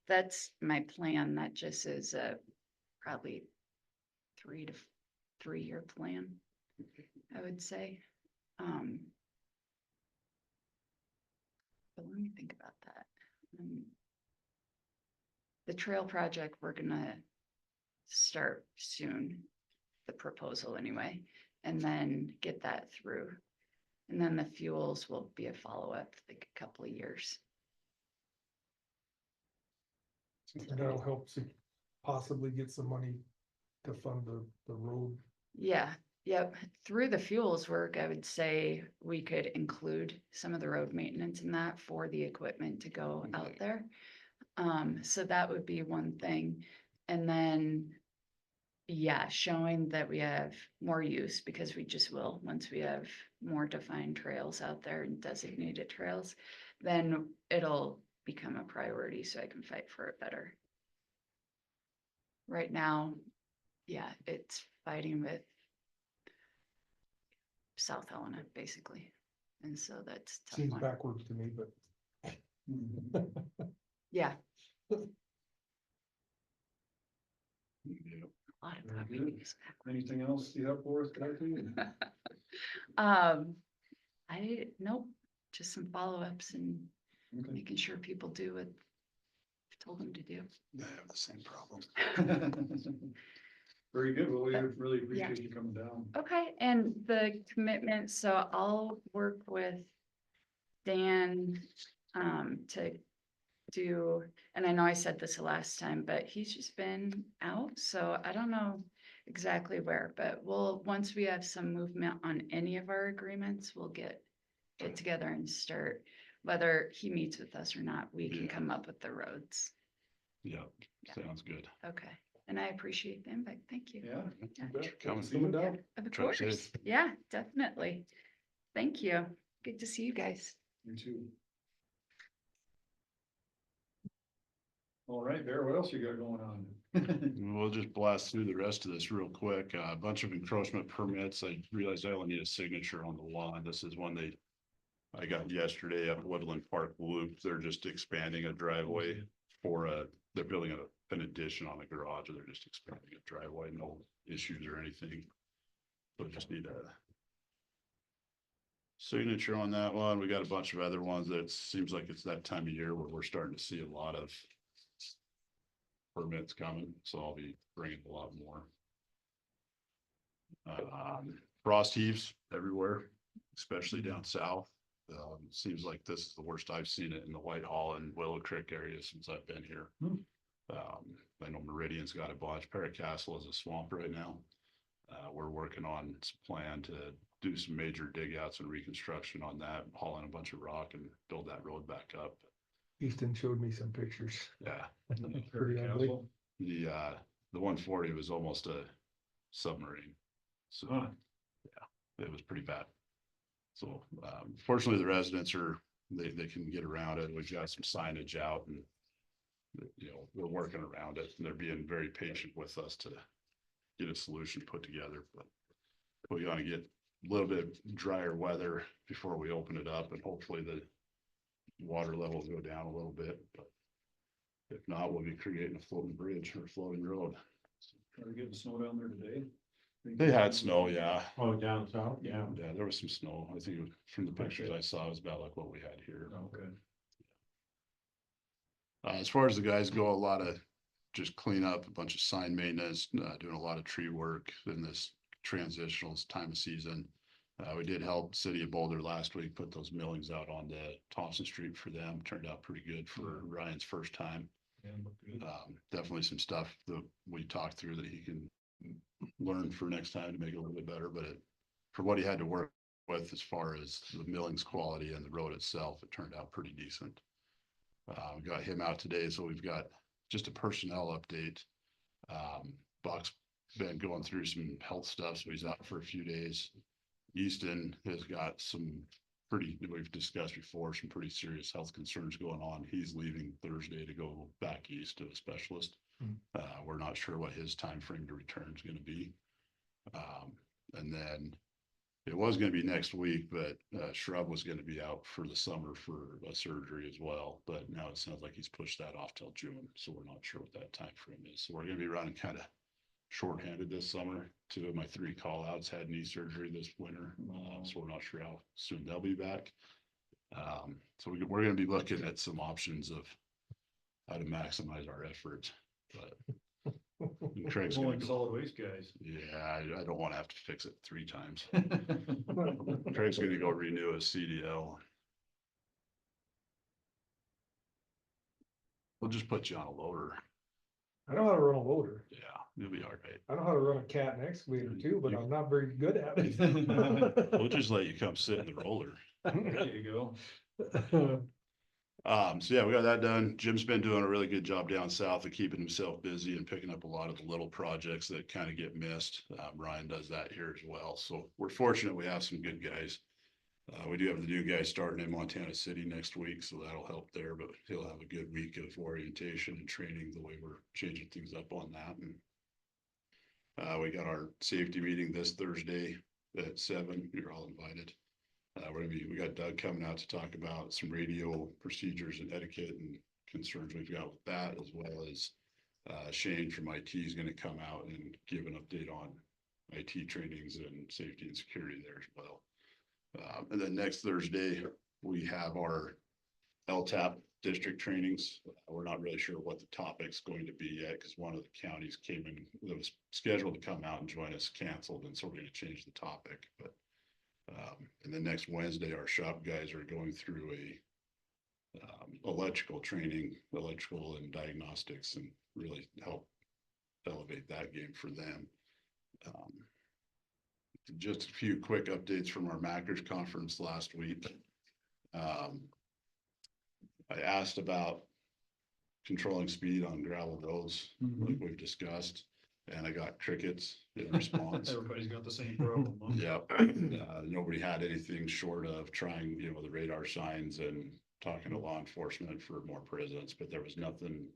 that's my plan. That just is a probably 3 to 3 year plan, I would say. But let me think about that. The trail project, we're gonna start soon, the proposal anyway, and then get that through. And then the fuels will be a follow-up, like a couple of years. And that'll help to possibly get some money to fund the road. Yeah, yep. Through the fuels work, I would say we could include some of the road maintenance in that for the equipment to go out there. So that would be one thing. And then, yeah, showing that we have more use, because we just will, once we have more defined trails out there and designated trails, then it'll become a priority so I can fight for it better. Right now, yeah, it's fighting with South Helena, basically. And so that's a tough Seems one. backwards to me, but. Yeah, Yeah. a lot of Very property good. is backwards. Anything else you have for us, Kathy? Nope, just some follow-ups and Okay. making sure people do what I've told them to do. I have the same problem. Very good. Well, we really appreciate you coming down. Okay, and the commitment, so I'll work with Dan to do, and I know I said this the last time, but he's just been out, so I don't know exactly where, but once we have some movement on any of our agreements, we'll get together and start, whether he meets with us or not, we can Yeah. come up with the roads. Yeah, Yeah. sounds good. Okay, and I appreciate the invite. Thank you. Yeah. Thanks you for bet. coming. Thanks for coming down. Of Drive course, safe. yeah, definitely. Thank you. Good to see you guys. You too. All right, Bear, what else you got going on? We'll just blast through the rest of this real quick. A bunch of encroachment permits. I realized I only need a signature on the lawn. This is one I got yesterday up Woodland Park Loop. They're just expanding a driveway they're building an addition on the garage, or they're just expanding a driveway, no issues or anything. So just need a signature on that one. We got a bunch of other ones that seems like it's that time of year where we're starting to see a lot of permits coming, so I'll be bringing a lot more. Frost heaves everywhere, especially down south. Seems like this is the worst I've seen it in the Whitehall and Willow Creek area since I've been here. I know Meridian's got a bunch. Paracastle is a swamp right now. We're working on some plan to do some major dig outs and reconstruction on that, haul in a bunch of rock and build that road back up. Easton showed me some pictures. Yeah. Pretty ugly. Castle. The 140 was almost a submarine. So Huh. yeah, it was pretty bad. So fortunately the residents they can get around it. We've got some signage out and we're working around it and they're being very patient with us to get a solution put together. But we want to get a little bit drier weather before we open it up and hopefully the water levels go down a little bit. But if not, we'll be creating a floating bridge or floating road. Are we getting snow down there today? They had snow, yeah. Oh, down south, yeah. Yeah, there was some snow. I think from the pictures I saw, it was about like what we had here. Okay. As far as the guys go, a lot of just clean up, a bunch of sign maintenance, doing a lot of tree work in this transitional time of season. We did help City of Boulder last week, put those millings out on the Thompson Street for them. Turned out pretty good for Ryan's first time. Yeah, look good. Definitely some stuff that we talked through that he can learn for next time to make it a little bit better, but for what he had to work with as far as the millings quality and the road itself, it turned out pretty decent. We got him out today, so we've got just a personnel update. Buck's been going through some health stuff, so he's out for a few days. Easton has got some we've discussed before, some pretty serious health concerns going on. He's leaving Thursday to go back east to a specialist. We're not sure what his time frame to return is going to be. And then it was going to be next week, but Shrub was going to be out for the summer for a surgery as well. But now it sounds like he's pushed that off till June, so we're not sure what that time frame is. So we're going to be running kind of shorthanded this summer. 2 of my 3 call outs had knee surgery this winter, so we're not sure how soon they'll be back. So we're going to be looking at some options of how to maximize our efforts. But Craig's Only going to solid waste guys. yeah, I don't want to have to fix it 3 times. Craig's going to go renew his CDL. We'll just put you on a loader. I know how to run a loader. Yeah, you'll be all right. I know how to run a cat and excavator too, but I'm not very good at We'll it. just let you come sit in the roller. There you go. So yeah, we got that done. Jim's been doing a really good job down south of keeping himself busy and picking up a lot of the little projects that kind of get missed. Ryan does that here as well. So we're fortunate we have some good guys. We do have the new guy starting in Montana City next week, so that'll help there, but he'll have a good week of orientation and training the way we're changing things up on that. And we got our safety meeting this Thursday at 7. You're all invited. We got Doug coming out to talk about some radio procedures and etiquette and concerns we've got with that, as well as Shane from IT is going to come out and give an update on IT trainings and safety and security there as well. And then next Thursday, we have our LTAP district trainings. We're not really sure what the topic's going to be yet, because one of the counties came in that was scheduled to come out and join us, canceled, and so we're going to change the topic. But and then next Wednesday, our shop guys are going through a electrical training, electrical and diagnostics, and really help elevate that game for them. Just a few quick updates from our Mackers conference last week. I asked about controlling speed on gravel roads, like we've discussed, and I got crickets in response. Everybody's got the same problem. Huh? Yep. Nobody had anything short of trying, the radar signs and talking to law enforcement for more presence, but there was nothing.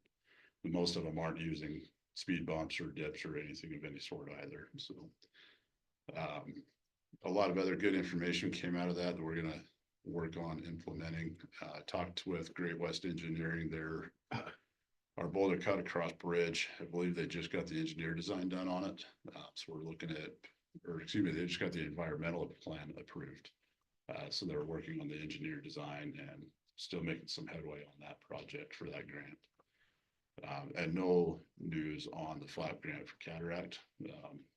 Most of them aren't using speed bumps or dips or anything of any sort either. So a lot of other good information came out of that we're going to work on implementing. Talked with Great West Engineering. Our Boulder Cut Across Bridge, I believe they just got the engineer design done on it. So we're looking at, they just got the environmental plan approved. So they're working on the engineer design and still making some headway on that project for that grant. And no news on the flap grant for cataract.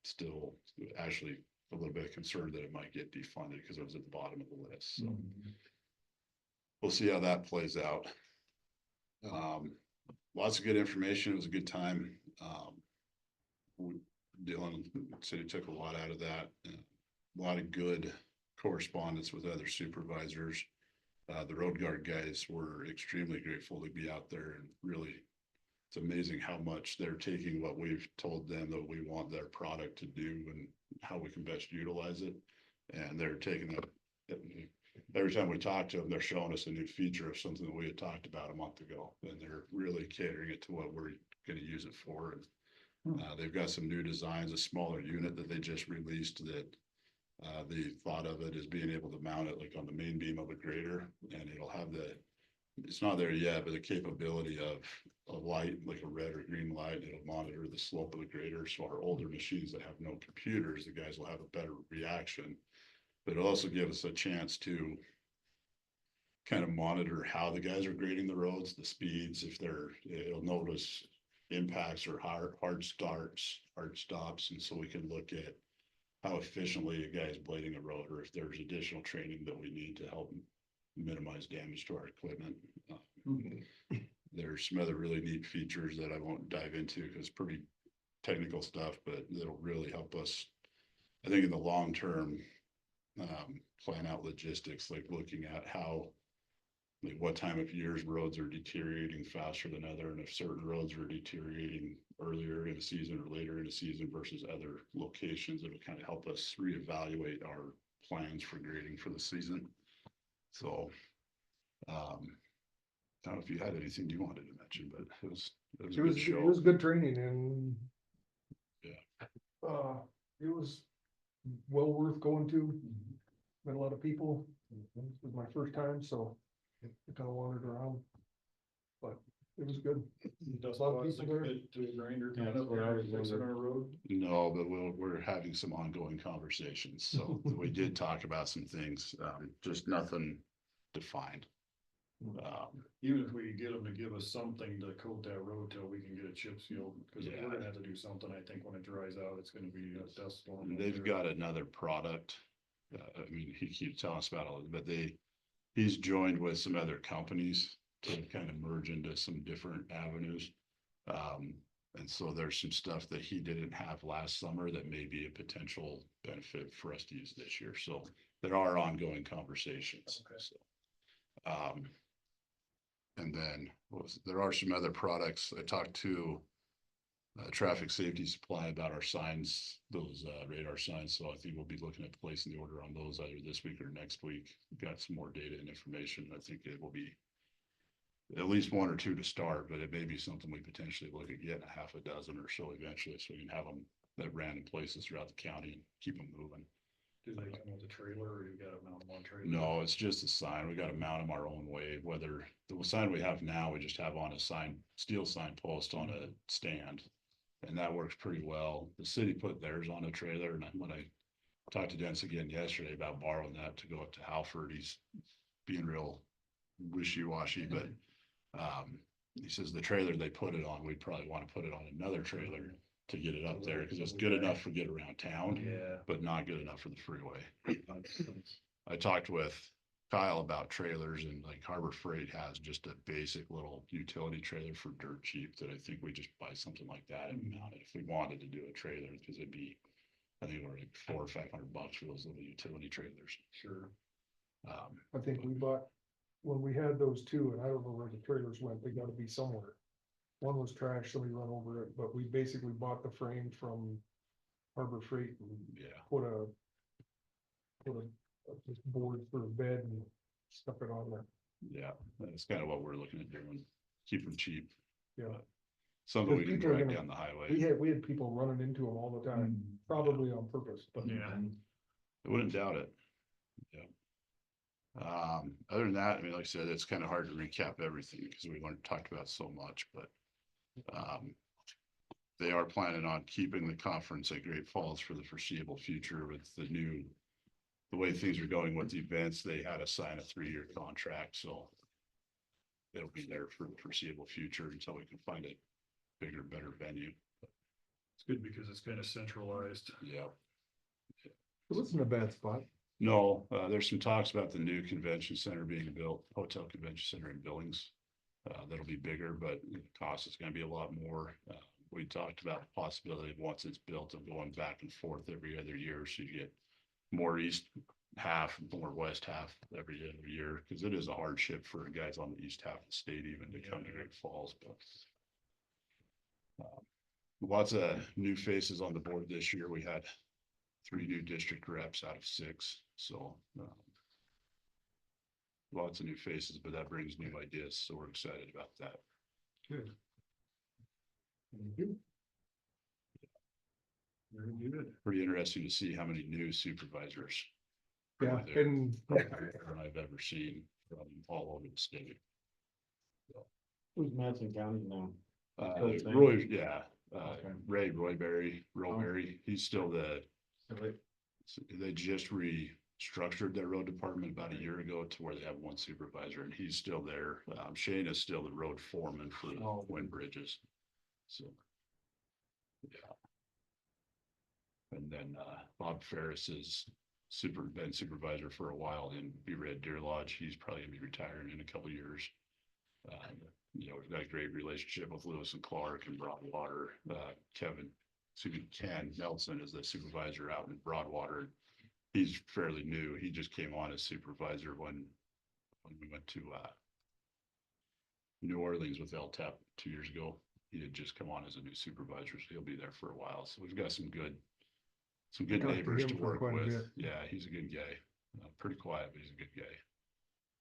Still actually a little bit of concern that it might get defunded because it was at the bottom of the list. So we'll see how that plays out. Lots of good information. It was a good time. Dylan said he took a lot out of that. A lot of good correspondence with other supervisors. The road guard guys were extremely grateful to be out there, and really, it's amazing how much they're taking what we've told them that we want their product to do and how we can best utilize it. And they're taking it. Every time we talk to them, they're showing us a new feature of something that we had talked about a month ago, and they're really catering it to what we're going to use it for. And they've got some new designs, a smaller unit that they just released that the thought of it is being able to mount it like on the main beam of a grader, and it'll have it's not there yet, but the capability of a light, like a red or green light. It'll monitor the slope of the grader. So our older machines that have no computers, the guys will have a better reaction. But it'll also give us a chance to kind of monitor how the guys are grading the roads, the speeds, it'll notice impacts or hard starts, hard stops. And so we can look at how efficiently a guy's blading a road, or if there's additional training that we need to help minimize damage to our equipment. There's some other really neat features that I won't dive into because it's pretty technical stuff, but it'll really help us, I think, in the long term, plan out logistics, like looking at how, like what time of years roads are deteriorating faster than other, and if certain roads are deteriorating earlier in the season or later in the season versus other locations, it'll kind of help us reevaluate our plans for grading for the season. So, I don't know if you had anything you wanted to mention, but it was a It good was, show. it was good training and. Yeah. It was well worth going to. Met a lot of people. It was my first time, so I kind of wandered around. But it was good. Does A lot of people there. To a grinder, Yeah, that's what I was fixing wondering. our road. No, but we're having some ongoing conversations, so we did talk about some things, just nothing defined. Even if we could get them to give us something to coat that road till we can get a chip seal, because Yeah. we're gonna have to do something, I think, when it dries out, it's gonna be a dust storm. And up they've there. got another product. I mean, he keeps telling us about it, but he's joined with some other companies to kind of merge into some different avenues. And so there's some stuff that he didn't have last summer that may be a potential benefit for us to use this year. So there are ongoing conversations. Okay. So, and then there are some other products. I talked to traffic safety supply about our signs, those radar signs. So I think we'll be looking at placing the order on those either this week or next week. Got some more data and information. I think it will be at least one or two to start, but it may be something we potentially look at getting a half a dozen or so eventually, so we can have them at random places throughout the county and keep them moving. Do they come with a trailer, or you gotta mount them on trailer? No, it's just a sign. We gotta mount them our own way, whether the sign we have now, we just have on a sign, steel sign post on a stand. And that works pretty well. The city put theirs on a trailer, and when I talked to Dennis again yesterday about borrowing that to go up to Halford, he's being real wishy-washy, but he says the trailer they put it on, we'd probably want to put it on another trailer to get it up there, because it's good enough for get around town, Yeah. but not good enough for the freeway. I talked with Kyle about trailers, and like Harbor Freight has just a basic little utility trailer for dirt cheap that I think we just buy something like that and mount it if we wanted to do a trailer, because it'd be, I think we're like $400 or $500 for those little utility trailers. Sure. I think we bought, when we had those two, and I don't know where the trailers went, they gotta be somewhere. One was trash, somebody run over it, but we basically bought the frame from Harbor Freight and Yeah, put a this board for a bed and stuck it on there. yeah, that's kind of what we're looking at doing, keep them cheap. Yeah. Something we can People are drag gonna- down the We highway. had people running into them all the time, probably on purpose, but. Yeah. I wouldn't doubt it. Yeah. Other than that, I mean, like I said, it's kind of hard to recap everything because we talked about so much, but they are planning on keeping the conference at Great Falls for the foreseeable future with the way things are going with the events. They had to sign a 3-year contract, so it'll be there for the foreseeable future until we can find a bigger, better venue. It's good because it's kind of centralized. Yeah. It wasn't a bad spot. No, there's some talks about the new convention center being built, hotel convention center in Billings. That'll be bigger, but the cost is gonna be a lot more. We talked about the possibility of once it's built of going back and forth every other year, so you get more east half, more west half every other year, because it is a hardship for guys on the east half of the state even to come to Great Falls, but lots of new faces on the board this year. We had 3 new district reps out of 6, so lots of new faces, but that brings new ideas, so we're excited about that. Good. Thank you. Very good. Pretty interesting to see how many new supervisors Yeah, are there and than I've ever seen from all over the state. Who's Madison County now? Uh, Still the Roy, same? yeah, Okay. Royberry, he's still they just restructured their road department about a year ago to where they have 1 supervisor, and he's still there. Shane is still the road foreman for Oh. Wind Bridges. So. Yeah. And then Bob Ferris is been supervisor for a while in Be Red Deer Lodge. He's probably gonna be retiring in a couple of years. We've got a great relationship with Lewis and Clark and Broadwater. Kevin Ken Nelson is the supervisor out in Broadwater. He's fairly new. He just came on as supervisor when we went to New Orleans with LTAP 2 years ago. He had just come on as a new supervisor, so he'll be there for a while. So we've got some good Talked to neighbors to him for work quite a with. bit. Yeah, he's a good guy. Pretty quiet, but he's a good guy.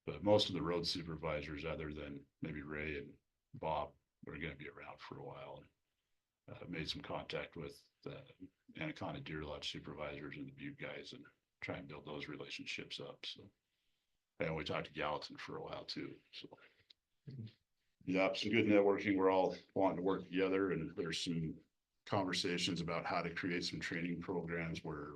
But most of the road supervisors, other than maybe Ray and Bob, are gonna be around for a while. Made some contact with the Anaconda Deer Lodge supervisors and the Butte guys and try and build those relationships up, so. And we talked to Gallatin for a while too, so. Yeah, some good networking. We're all wanting to work together, and there's some conversations about how to create some training programs where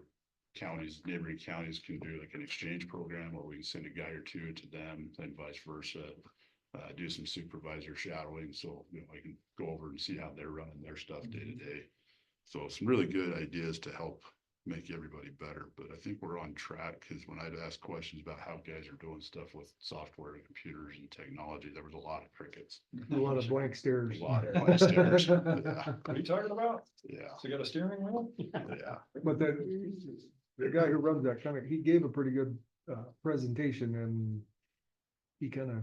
counties, neighboring counties can do like an exchange program where we can send a guy or two to them and vice versa. Do some supervisor shadowing, so you know, I can go over and see how they're running their stuff day to day. So some really good ideas to help make everybody better, but I think we're on track, because when I'd ask questions about how guys are doing stuff with software and computers and technology, there was a lot of crickets. A lot of blank stares. A lot of blank stares. Yeah, What are you talking about? yeah, So you got a steering wheel? yeah. But the guy who runs that kind of, he gave a pretty good presentation, and he kind of,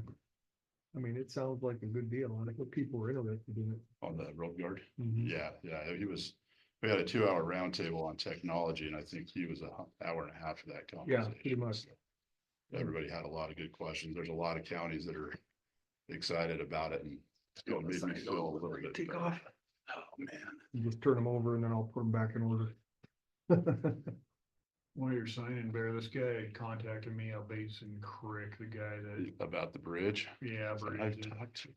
I mean, it sounds like a good deal. I think people were interested in it. On the road guard. Mhm. Yeah, we had a 2 hour roundtable on technology, and I think he was an hour and a half of that conversation. pretty much. Everybody had a lot of good questions. There's a lot of counties that are excited about it, and it made me feel a little bit Take better. off. Oh, man. You just turn them over and then I'll put them back in order. While you're signing, Bear, this guy contacted me up Basin Creek, the guy that, About the bridge. yeah, I've bridge, talked to.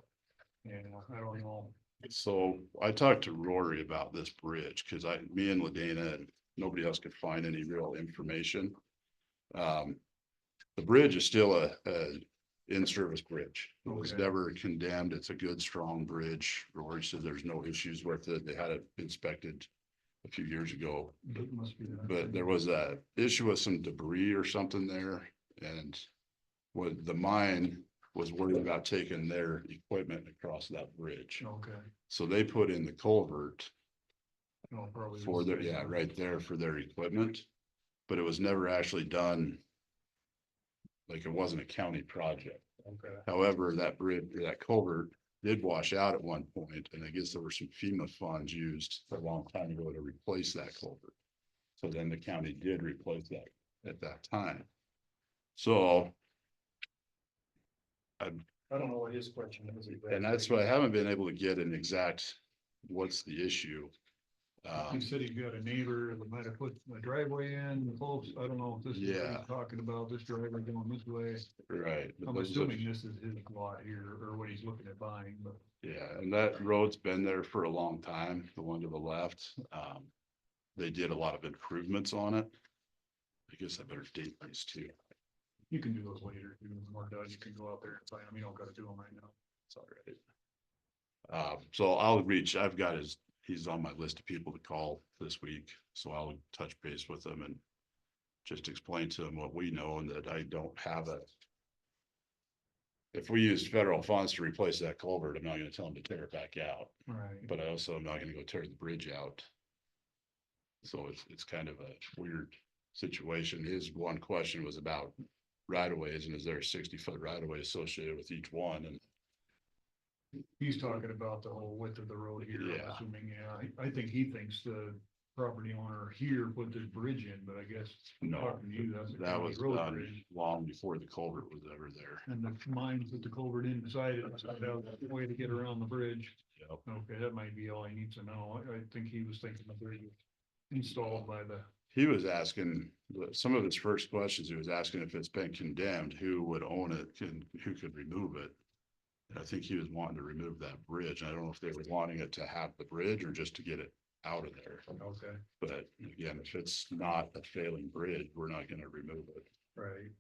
yeah, I don't know. So I talked to Rory about this bridge, because me and Ladana and nobody else could find any real information. The bridge is still a in-service bridge. It was Okay. never condemned. It's a good, strong bridge. Rory said there's no issues with it. They had it inspected a few years ago, It must be that. but there was a issue with some debris or something there, and what the mine was worried about taking their equipment across that bridge. Okay. So they put in the culvert No, probably. for their, yeah, right there for their equipment, but it was never actually done. Like, it wasn't a county project. Okay. However, that bridge, or that culvert did wash out at one point, and I guess there were some FEMA funds used a long time ago to replace that culvert. So then the county did replace that at that time. So I don't know what his question is. and that's why I haven't been able to get an exact, what's the issue? He said he's got a neighbor that might have put a driveway in, close, I don't know if this is what Yeah. he's talking about, this driveway going this way. Right. but I'm those are- assuming this is his lot here, or what he's looking at buying, but. Yeah, and that road's been there for a long time, the one to the left. They did a lot of improvements on it. I guess I better date these too. You can do those later, you more done, you can go out there and find them, you don't gotta do them right now. It's all right. So I'll reach, he's on my list of people to call this week, so I'll touch base with him and just explain to him what we know, and that I don't have if we use federal funds to replace that culvert, I'm not gonna tell him to tear it back out, Right. but I also am not gonna go tear the bridge out. So it's kind of a weird situation. His one question was about right of ways, and is there a 60-foot right of way associated with each one? And He's talking about the whole width of the road here, I'm Yeah. assuming, yeah, I think he thinks the property owner here put this bridge in, but I guess. No, talking to you, that's a that county was road done bridge. long before the culvert was ever there. And the mines with the culvert inside it, so that way to get around the bridge. Yep. Okay, that might be all he needs to know. I think he was thinking the bridge was installed by the, He was asking, some of his first questions, he was asking if it's been condemned, who would own it, who could remove it? And I think he was wanting to remove that bridge. I don't know if they were wanting it to have the bridge or just to get it out of there. okay, But again, if it's not a failing bridge, we're not gonna remove it. right.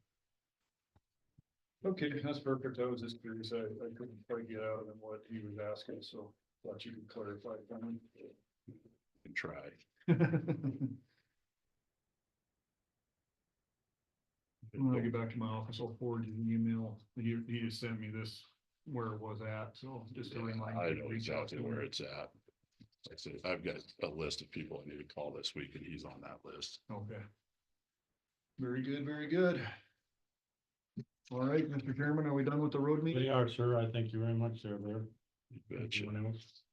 Okay, that's perfect. I was just curious. I couldn't quite get out of him what he was asking, so thought you could clarify for me. And try. When I get back to my office, I'll forward you the email. He just sent me this where it was at, so just a reminder. I to know reach out exactly to where him. it's at. I said, I've got a list of people I need to call this week and he's on that list. Okay. Very good, very good. All right, Mr. Chairman, are we done with the road meeting? They are, sir. I thank you very much, sir, there. You betcha. Everyone else.